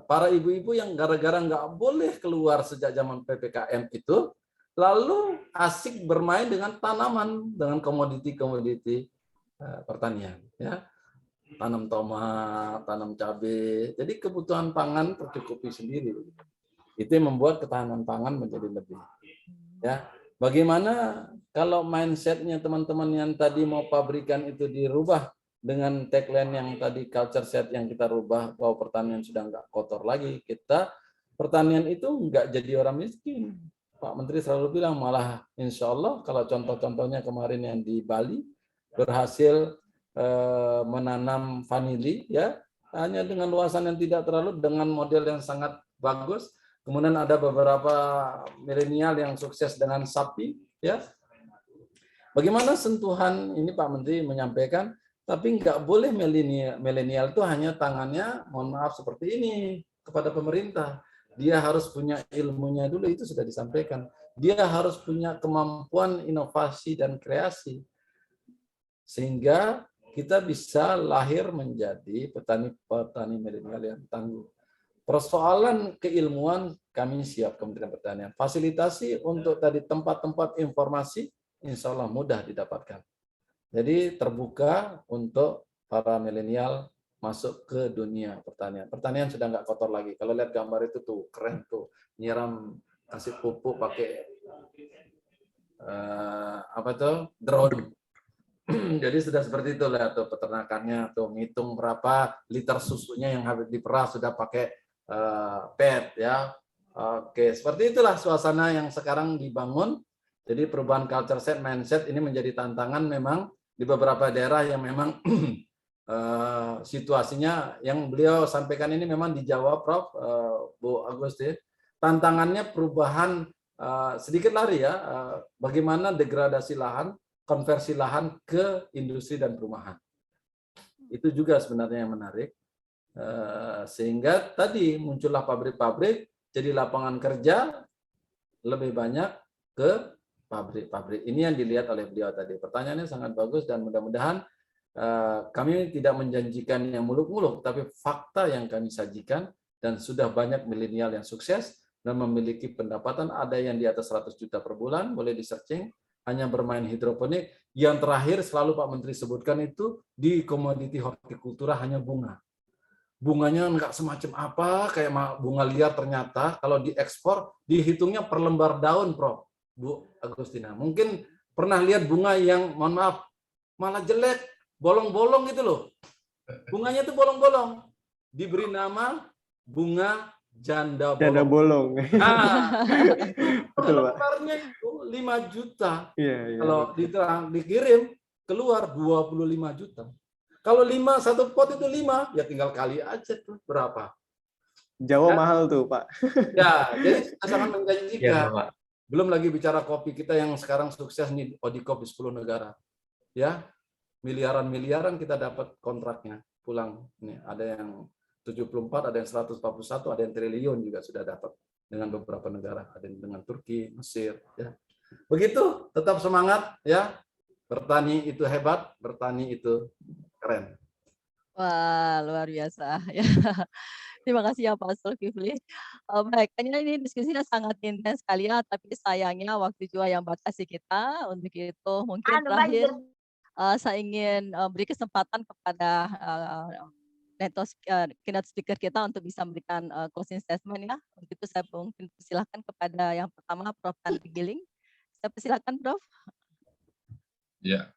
Para ibu-ibu yang gara-gara nggak boleh keluar sejak zaman PPKM itu, lalu asik bermain dengan tanaman, dengan komoditi-komoditi pertanian. Ya. Tanam tomat, tanam cabai. Jadi kebutuhan pangan tercukupi sendiri. Itu yang membuat ketahanan pangan menjadi lebih. Ya, bagaimana kalau mindsetnya teman-teman yang tadi mau pabrikan itu dirubah dengan tagline yang tadi culture set yang kita rubah, bahwa pertanian sudah nggak kotor lagi. Kita pertanian itu nggak jadi orang miskin. Pak Menteri selalu bilang, malah insya Allah kalau contoh-contohnya kemarin yang di Bali berhasil menanam vanili ya, hanya dengan luasan yang tidak terlalu, dengan model yang sangat bagus. Kemudian ada beberapa milenial yang sukses dengan sapi ya. Bagaimana sentuhan ini Pak Menteri menyampaikan, tapi nggak boleh milenial itu hanya tangannya, mohon maaf seperti ini kepada pemerintah. Dia harus punya ilmunya dulu, itu sudah disampaikan. Dia harus punya kemampuan inovasi dan kreasi. Sehingga kita bisa lahir menjadi petani-petani milenial yang tangguh. Persoalan keilmuan kami siap Kementerian Pertanian. Fasilitasi untuk tadi tempat-tempat informasi, insya Allah mudah didapatkan. Jadi terbuka untuk para milenial masuk ke dunia pertanian. Pertanian sudah nggak kotor lagi. Kalau lihat gambar itu tuh keren tuh, nyiram kasih pupuk pakai drone. Jadi sudah seperti itu lah tuh peternakannya, tuh ngitung berapa liter susunya yang habis diperah sudah pakai PET ya. Oke, seperti itulah suasana yang sekarang dibangun. Jadi perubahan culture set, mindset ini menjadi tantangan memang di beberapa daerah yang memang situasinya yang beliau sampaikan ini memang dijawab Prof. Bu Agusti. Tantangannya perubahan sedikit lari ya, bagaimana degradasi lahan, konversi lahan ke industri dan perumahan. Itu juga sebenarnya yang menarik. Sehingga tadi muncullah pabrik-pabrik, jadi lapangan kerja lebih banyak ke pabrik-pabrik. Ini yang dilihat oleh beliau tadi. Pertanyaannya sangat bagus dan mudah-mudahan kami tidak menjanjikan yang muluk-muluk, tapi fakta yang kami sajikan dan sudah banyak milenial yang sukses dan memiliki pendapatan, ada yang di atas 100 juta per bulan, boleh di-searching, hanya bermain hidroponik. Yang terakhir selalu Pak Menteri sebutkan itu di komoditi hortikultura hanya bunga. Bunganya nggak semacam apa, kayak bunga liar ternyata, kalau diekspor, dihitungnya per lembar daun, Prof. Bu Agustina. Mungkin pernah lihat bunga yang, mohon maaf, malah jelek, bolong-bolong gitu loh. Bunganya itu bolong-bolong. Diberi nama bunga janda bolong. Janda bolong. Nah, betul, Pak. lembarnya itu 5 juta. Iya. Kalau dikirim, keluar 25 juta. Kalau 5, satu pot itu 5, ya tinggal kali aja tuh berapa. Jawa ya. Mahal tuh, Pak. Ya, jadi sangat menjanjikan. Ya, Belum lagi bicara kopi kita yang sekarang sukses nih, Odikop di 10 negara. Ya, miliaran-miliaran kita dapat kontraknya pulang. Nih, ada yang 74, ada yang 141, ada yang triliun juga sudah dapat dengan beberapa negara, ada yang dengan Turki, Mesir. Ya. Begitu, tetap semangat ya. Bertani itu hebat, bertani itu keren. Wah, luar biasa. Ya. Terima kasih ya Pak Zulkifli. Baik, kayaknya ini diskusinya sangat intens sekali ya, tapi sayangnya waktu juga yang batasi kita. Untuk itu mungkin terakhir saya ingin beri kesempatan kepada keynote speaker kita untuk bisa memberikan closing statement ya. Untuk itu saya mungkin persilahkan kepada yang pertama Prof. Tandri Giling. Saya persilahkan Prof. Ya.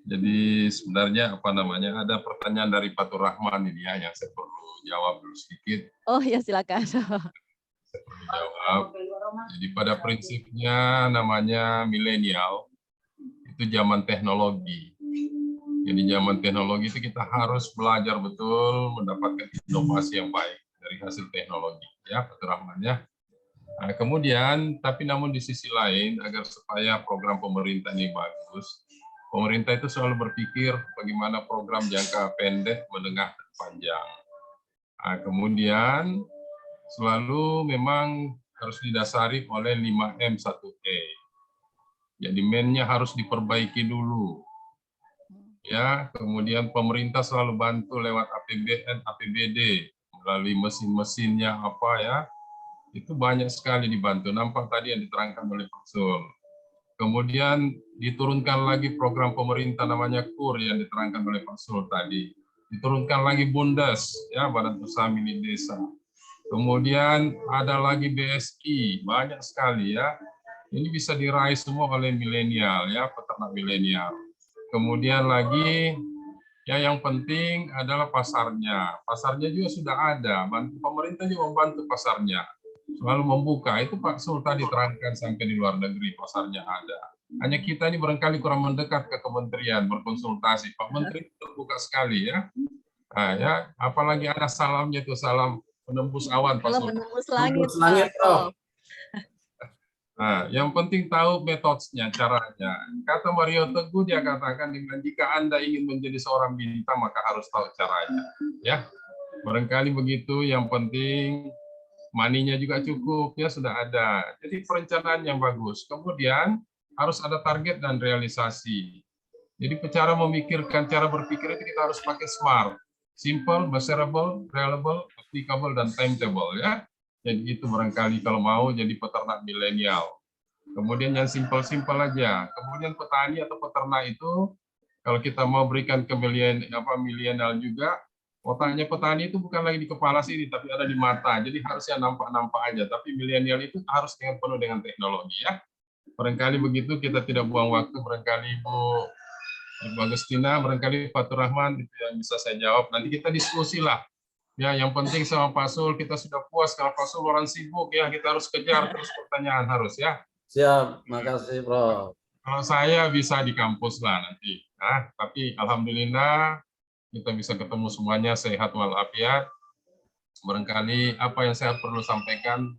Jadi sebenarnya ada pertanyaan dari Fatur Rahman ini ya yang saya perlu jawab dulu sedikit. Oh ya, silakan. Saya perlu jawab. Jadi pada prinsipnya namanya milenial itu zaman teknologi. Jadi zaman teknologi itu kita harus belajar betul mendapatkan inovasi yang baik dari hasil teknologi ya Fatur Rahman ya. Nah, kemudian, tapi namun di sisi lain, agar supaya program pemerintah ini bagus, pemerintah itu selalu berpikir bagaimana program jangka pendek, menengah, dan panjang. Nah, kemudian, selalu memang harus didasari oleh 5M1E. Jadi, men-nya harus diperbaiki dulu. Ya, kemudian pemerintah selalu bantu lewat APBN, APBD, melalui mesin-mesinnya apa ya, itu banyak sekali dibantu. Nampak tadi yang diterangkan oleh Pak Sul. Kemudian diturunkan lagi program pemerintah namanya KUR yang diterangkan oleh Pak Sul tadi. Diturunkan lagi BUMDes, ya Badan Usaha Milik Desa. Kemudian ada lagi BSI, banyak sekali ya. Ini bisa diraih semua oleh milenial ya, peternak milenial. Kemudian lagi ya yang penting adalah pasarnya. Pasarnya juga sudah ada. Pemerintah juga membantu pasarnya. Selalu membuka, itu Pak Sul tadi terangkan sampai di luar negeri pasarnya ada. Hanya kita ini barangkali kurang mendekat ke kementerian berkonsultasi. Pak Menteri terbuka sekali ya. Nah, ya, apalagi ada salamnya itu salam menembus awan Pak Sul. Menembus langit. Menembus langit, Prof. Nah, yang penting tahu metodenya, caranya. Kata Mario Teguh, dia katakan dengan jika Anda ingin menjadi seorang bintang, maka harus tahu caranya. Ya, barangkali begitu. Yang penting money-nya juga cukup, ya sudah ada. Jadi perencanaan yang bagus. Kemudian harus ada target dan realisasi. Jadi cara memikirkan, cara berpikir itu kita harus pakai SMART. Simple, measurable, reliable, applicable, dan timetable. Ya. Jadi itu barangkali kalau mau jadi peternak milenial. Kemudian yang simpel-simpel aja. Kemudian petani atau peternak itu kalau kita mau berikan ke milenial juga, otaknya petani itu bukan lagi di kepala sini, tapi ada di mata. Jadi harusnya nampak-nampak aja. Tapi milenial itu harus penuh dengan teknologi ya. Barangkali begitu, kita tidak buang waktu. Barangkali Ibu Agustina, barangkali Fatur Rahman itu yang bisa saya jawab. Nanti kita diskusi lah. Ya, yang penting sama Pak Sul kita sudah puas. Kalau Pak Sul orang sibuk ya, kita harus kejar terus pertanyaan harus ya. Siap, makasih Prof. Kalau saya bisa di kampus lah nanti. Nah, tapi alhamdulillah kita bisa ketemu semuanya sehat walafiat. Barangkali apa yang saya perlu sampaikan,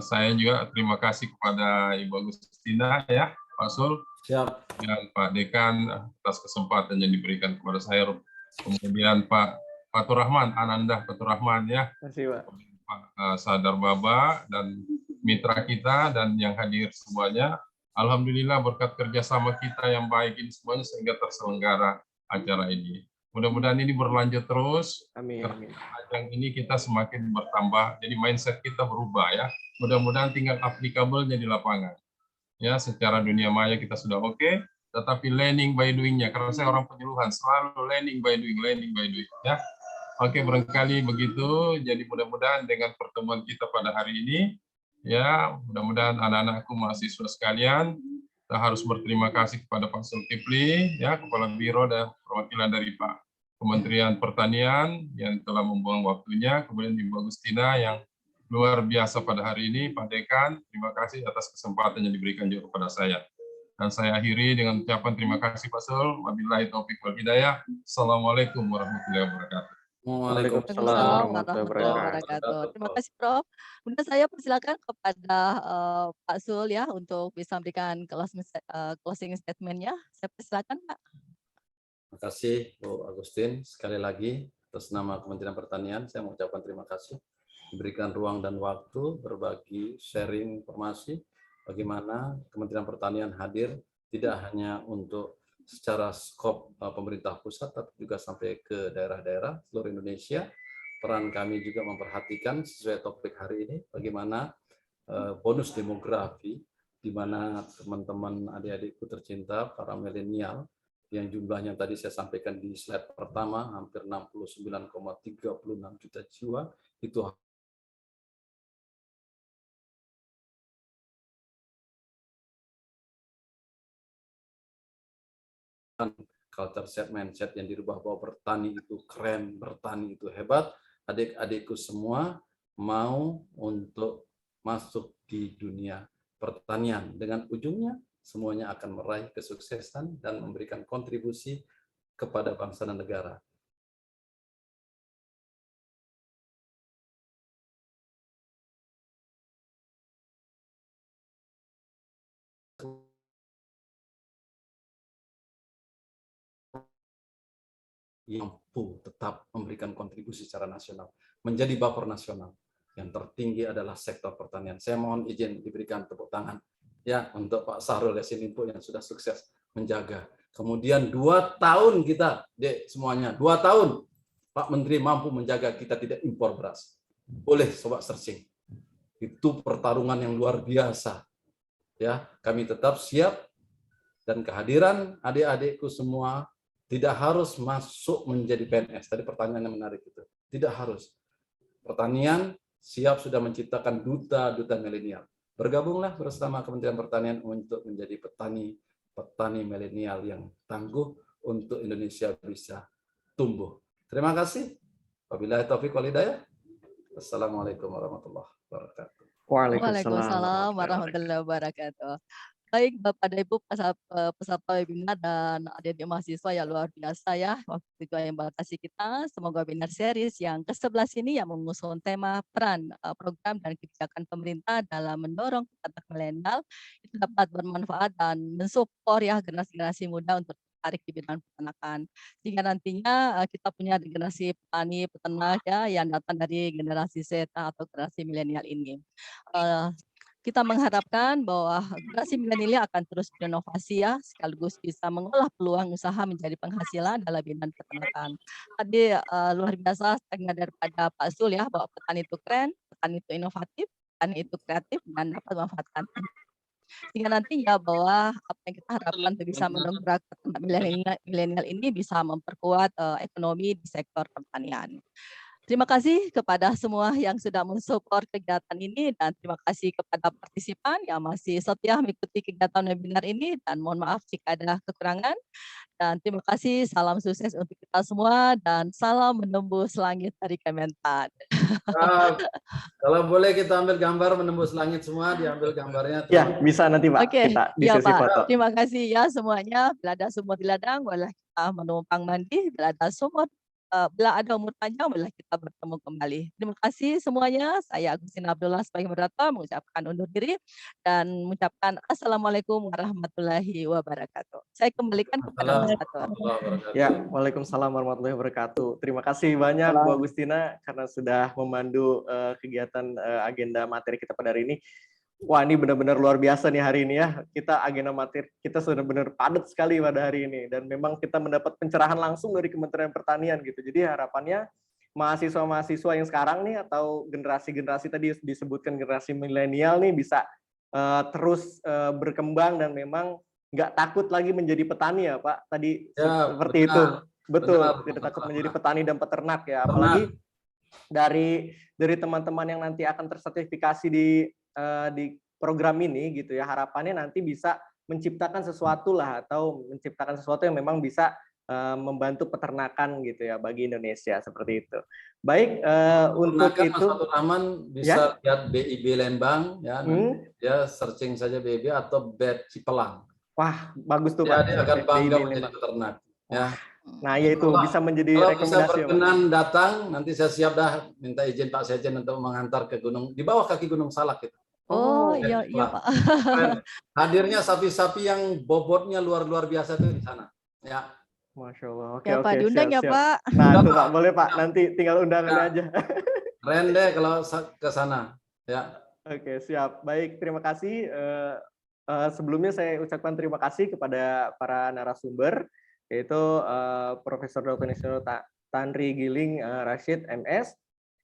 saya juga terima kasih kepada Ibu Agustina ya, Pak Sul, Siap. dan Pak Dekan atas kesempatan yang diberikan kepada saya. Kemudian Pak Fatur Rahman, Ananda Fatur Rahman ya, Pak Sadar Baba dan mitra kita dan yang hadir semuanya. Alhamdulillah berkat kerjasama kita yang baik ini semuanya sehingga terselenggara acara ini. Mudah-mudahan ini berlanjut terus. Amin. Ajang ini kita semakin bertambah, jadi mindset kita berubah ya. Mudah-mudahan tinggal applicable-nya di lapangan. Ya, secara dunia maya kita sudah oke, tetapi learning by doing-nya. Karena saya orang penyuluhan, selalu learning by doing ya. Oke, barangkali begitu. Jadi mudah-mudahan dengan pertemuan kita pada hari ini, ya, mudah-mudahan anak-anakku mahasiswa sekalian, kita harus berterima kasih kepada Pak Zulkifli, ya, Kepala Biro dan perwakilan dari Pak Kementerian Pertanian yang telah membuang waktunya, kemudian Ibu Agustina yang luar biasa pada hari ini, Pak Dekan, terima kasih atas kesempatan yang diberikan juga kepada saya. Dan saya akhiri dengan ucapan terima kasih Pak Sul. Wabillahi taufiq wal hidayah. Assalamualaikum warahmatullahi wabarakatuh. Waalaikumsalam warahmatullahi wabarakatuh. Terima kasih Prof. Kemudian saya persilakan kepada Pak Sul ya untuk bisa memberikan closing statement-nya. Saya persilakan Pak. Terima kasih Bu Agustin. Sekali lagi atas nama Kementerian Pertanian saya mengucapkan terima kasih diberikan ruang dan waktu berbagi sharing informasi bagaimana Kementerian Pertanian hadir tidak hanya untuk secara skop pemerintah pusat, tapi juga sampai ke daerah-daerah seluruh Indonesia. Peran kami juga memperhatikan sesuai topik hari ini, bagaimana bonus demografi, di mana teman-teman adik-adikku tercinta, para milenial, yang jumlahnya tadi saya sampaikan di slide pertama, hampir 69,36 juta jiwa, itu culture set, mindset yang dirubah bahwa bertani itu keren, bertani itu hebat. Adik-adikku semua mau untuk masuk di dunia pertanian. Dengan ujungnya semuanya akan meraih kesuksesan dan memberikan kontribusi kepada bangsa dan negara. Yang mampu tetap memberikan kontribusi secara nasional, menjadi buffer nasional. Yang tertinggi adalah sektor pertanian. Saya mohon izin diberikan tepuk tangan ya untuk Pak Sahrul Yassin Limpo yang sudah sukses menjaga. Kemudian 2 tahun kita, Dek, semuanya 2 tahun Pak Menteri mampu menjaga kita tidak impor beras. Boleh sobat searching. Itu pertarungan yang luar biasa. Ya, kami tetap siap dan kehadiran adik-adikku semua tidak harus masuk menjadi PNS. Tadi pertanyaannya menarik itu. Tidak harus. Pertanian siap sudah menciptakan duta-duta milenial. Bergabunglah bersama Kementerian Pertanian untuk menjadi petani milenial yang tangguh untuk Indonesia bisa tumbuh. Terima kasih. Wabillahi taufiq wal hidayah. Assalamualaikum warahmatullahi wabarakatuh. Waalaikumsalam warahmatullahi wabarakatuh. Baik Bapak dan Ibu peserta webinar dan adik-adik mahasiswa yang luar biasa ya, waktu juga yang membatasi kita. Semoga webinar series yang ke-11 ini yang mengusung tema peran program dan kebijakan pemerintah dalam mendorong anak milenial itu dapat bermanfaat dan mensupport ya generasi-generasi muda untuk tertarik di bidang peternakan. Sehingga nantinya kita punya generasi petani, peternak ya yang datang dari generasi Z atau generasi milenial ini. Kita mengharapkan bahwa generasi milenial akan terus berinovasi ya, sekaligus bisa mengolah peluang usaha menjadi penghasilan dalam bidang peternakan. Tadi luar biasa setengah daripada Pak Zul ya, bahwa petani itu keren, petani itu inovatif, petani itu kreatif dan dapat memanfaatkan. Sehingga nantinya bahwa apa yang kita harapkan untuk bisa mendongkrak peternak milenial ini bisa memperkuat ekonomi di sektor pertanian. Terima kasih kepada semua yang sudah mensupport kegiatan ini dan terima kasih kepada partisipan yang masih setia mengikuti kegiatan webinar ini dan mohon maaf jika ada kekurangan. Dan terima kasih, salam sukses untuk kita semua dan salam menembus langit dari Kementan. Kalau boleh kita ambil gambar menembus langit semua, diambil gambarnya. Ya, bisa nanti Pak, Oke, kita di ya sesi Pak. foto. Terima kasih ya semuanya. Bila ada sumur di ladang, boleh kita menumpang mandi. Bila ada sumur bila ada umur panjang, boleh kita bertemu kembali. Terima kasih semuanya. Saya Agustina Abdullah sebagai moderator mengucapkan undur diri dan mengucapkan Assalamualaikum warahmatullahi wabarakatuh. Saya kembalikan kepada Mas Fatur. Ya, Waalaikumsalam warahmatullahi wabarakatuh. Terima kasih banyak Bu Agustina karena sudah memandu kegiatan agenda materi kita pada hari ini. Wah, ini benar-benar luar biasa nih hari ini ya. Kita agenda materi kita sudah benar padat sekali pada hari ini dan memang kita mendapat pencerahan langsung dari Kementerian Pertanian gitu. Jadi harapannya mahasiswa-mahasiswa yang sekarang nih atau generasi-generasi tadi disebutkan generasi milenial nih bisa terus berkembang dan memang nggak takut lagi menjadi petani ya Pak. Tadi Ya, seperti itu. Betul, tidak takut menjadi petani dan peternak ya. Apalagi dari teman-teman yang nanti akan tersertifikasi di program ini gitu ya, harapannya nanti bisa menciptakan sesuatu lah atau menciptakan sesuatu yang memang bisa membantu peternakan gitu ya bagi Indonesia seperti itu. Baik, untuk itu Mas Fatur Rahman bisa lihat BIB Lembang ya, ya searching saja BIB atau BED Cipelang. Wah, bagus tuh ya, Pak. Dia akan bangga menjadi peternak ya. Nah, ya itu bisa menjadi kalau rekomendasi. Kalau bisa berkenan datang, nanti saya siap dah minta izin Pak Sejen untuk mengantar ke gunung di bawah kaki Gunung Salak itu. Oh iya Pak. Hadirnya sapi-sapi yang bobotnya luar biasa itu di sana. Ya. Masya Allah. Oke, ya, Pak, diundang ya Pak. Nah itu Pak, boleh Pak. Nanti tinggal undangannya aja. Keren deh kalau ke sana. Ya. Oke, siap. Baik, terima kasih. Sebelumnya saya ucapkan terima kasih kepada para narasumber, yaitu Profesor Dr. Tanri Giling Rashid, MS,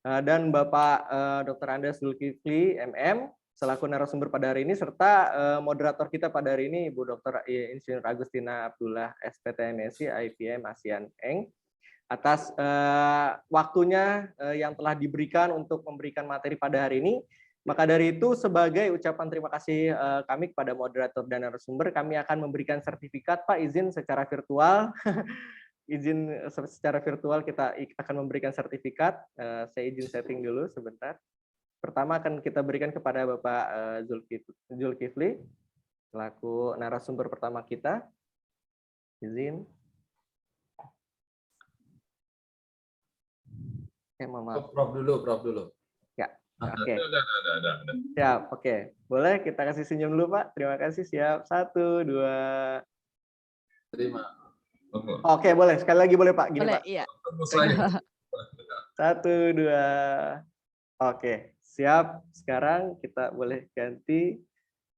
dan Bapak Dr. Andes Zulkifli, MM, selaku narasumber pada hari ini, serta moderator kita pada hari ini, Ibu Dr. Insinyur Agustina Abdullah, SPT MSc, IPM ASEAN Eng, atas waktunya yang telah diberikan untuk memberikan materi pada hari ini. Maka dari itu, sebagai ucapan terima kasih kami kepada moderator dan narasumber, kami akan memberikan sertifikat, Pak, izin secara virtual. Izin secara virtual kita akan memberikan sertifikat. Saya izin setting dulu sebentar. Pertama akan kita berikan kepada Bapak Zulkifli, selaku narasumber pertama kita. Izin. Mohon maaf. Prof dulu. Ya, oke. Siap, oke. Boleh kita kasih senyum dulu, Pak. Terima kasih, siap. 1, 2. Terima. Oke, boleh. Sekali lagi boleh, Pak. Gini, boleh, Pak. Iya. 1, 2. Oke. Siap, sekarang kita boleh ganti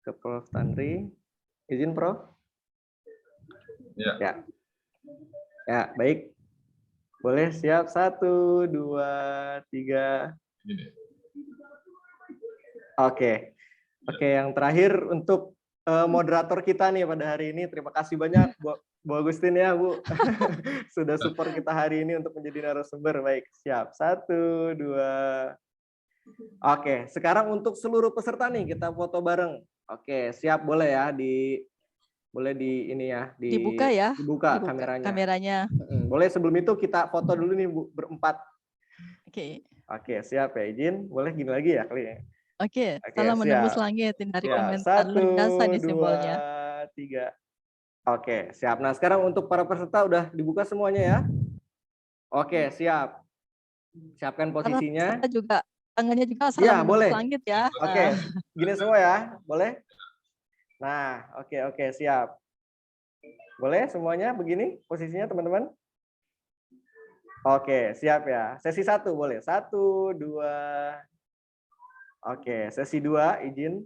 ke Prof. Tanri. Izin, Prof. Ya. Ya, baik. Boleh, siap. 1, 2, 3. Oke. Oke, yang terakhir untuk moderator kita nih pada hari ini. Terima kasih banyak, Bu Agustin ya, Bu. Sudah support kita hari ini untuk menjadi narasumber. Baik, siap. 1, 2. Oke, sekarang untuk seluruh peserta nih kita foto bareng. Oke, siap, boleh ya boleh di ini ya, dibuka ya. Dibuka kameranya. Boleh sebelum itu kita foto dulu nih Bu, berempat. Oke. Oke, siap ya, izin. Boleh gini lagi ya kali ya. Oke, Oke, salam menembus siap. langit ini dari Ya, komentar luar biasa 1, nih 2, simbolnya. 3. Oke, siap. Nah, sekarang untuk para peserta udah dibuka semuanya ya. Oke, siap. Siapkan Para posisinya. peserta juga tangannya juga Ya, salam menembus boleh. langit ya. Oke, gini semua ya, boleh? Nah, oke, siap. Boleh semuanya begini posisinya teman-teman? Oke, siap ya. Sesi 1 boleh. 1, 2. Oke, sesi 2 izin.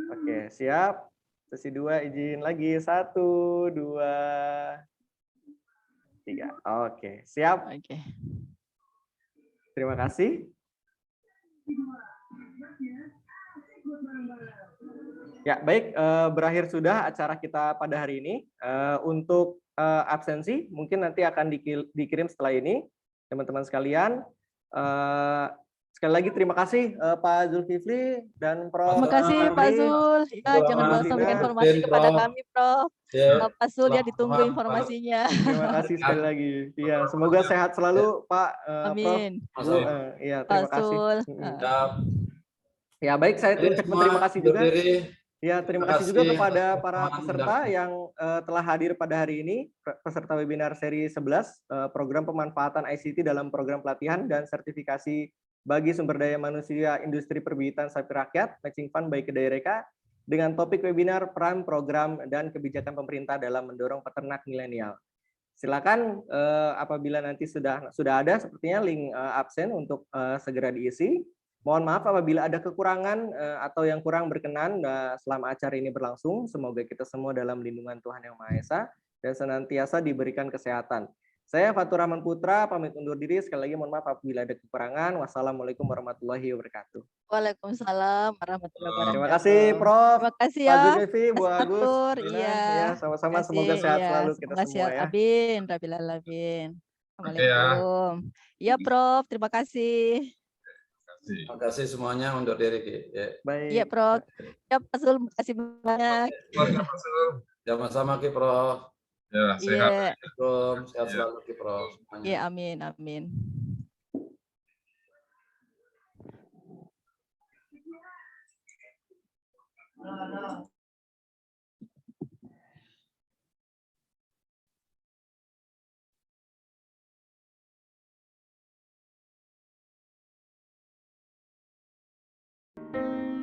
Oke, siap. Sesi 2 izin lagi. 1, 2, 3. Oke, siap. Oke. Terima kasih. Ya, baik, berakhir sudah acara kita pada hari ini. Untuk absensi mungkin nanti akan dikirim setelah ini, teman-teman sekalian. Sekali lagi terima kasih Pak Zulkifli dan Prof. Terima kasih Pak Fadli. Zul. Ya, jangan lupa sampaikan informasi kepada kami, Prof. Pak Zul ya ditunggu informasinya. Terima kasih sekali lagi. Iya, semoga sehat selalu Pak, Prof. Amin. Bu, iya, terima Pak kasih. Zul. Ya, baik, saya ucapkan terima kasih juga. Ya, terima kasih juga kepada para atas peserta yang telah hadir pada hari ini, peserta webinar seri 11, program pemanfaatan ICT dalam program pelatihan dan sertifikasi bagi sumber daya manusia industri perbibitan sapi rakyat, Matching Fund by Kedaireka, dengan topik webinar peran program dan kebijakan pemerintah dalam mendorong peternak milenial. Silakan apabila nanti sudah ada sepertinya link absen untuk segera diisi. Mohon maaf apabila ada kekurangan atau yang kurang berkenan selama acara ini berlangsung. Semoga kita semua dalam lindungan Tuhan Yang Maha Esa dan senantiasa diberikan kesehatan. Saya Fatur Rahman Putra, pamit undur diri. Sekali lagi mohon maaf apabila ada kekurangan. Wassalamualaikum warahmatullahi wabarakatuh. Waalaikumsalam warahmatullahi wabarakatuh. Terima kasih Prof. Terima kasih Pak ya. Zulkifli, Bu Agus, Dina. Iya. Ya, sama-sama. Semoga sehat selalu kita Semoga semua sehat. ya. Amin. Rabbil alamin. Oke ya. Assalamualaikum. Iya, Prof. Terima kasih. Terima kasih semuanya undur diri. Baik. Iya, Prof. Ya, Pak Zul, terima kasih banyak. Sama-sama Ki Prof. Ya, sehat. Iya. Assalamualaikum. Sehat selalu Ki Prof. Iya, amin, amin. Baik.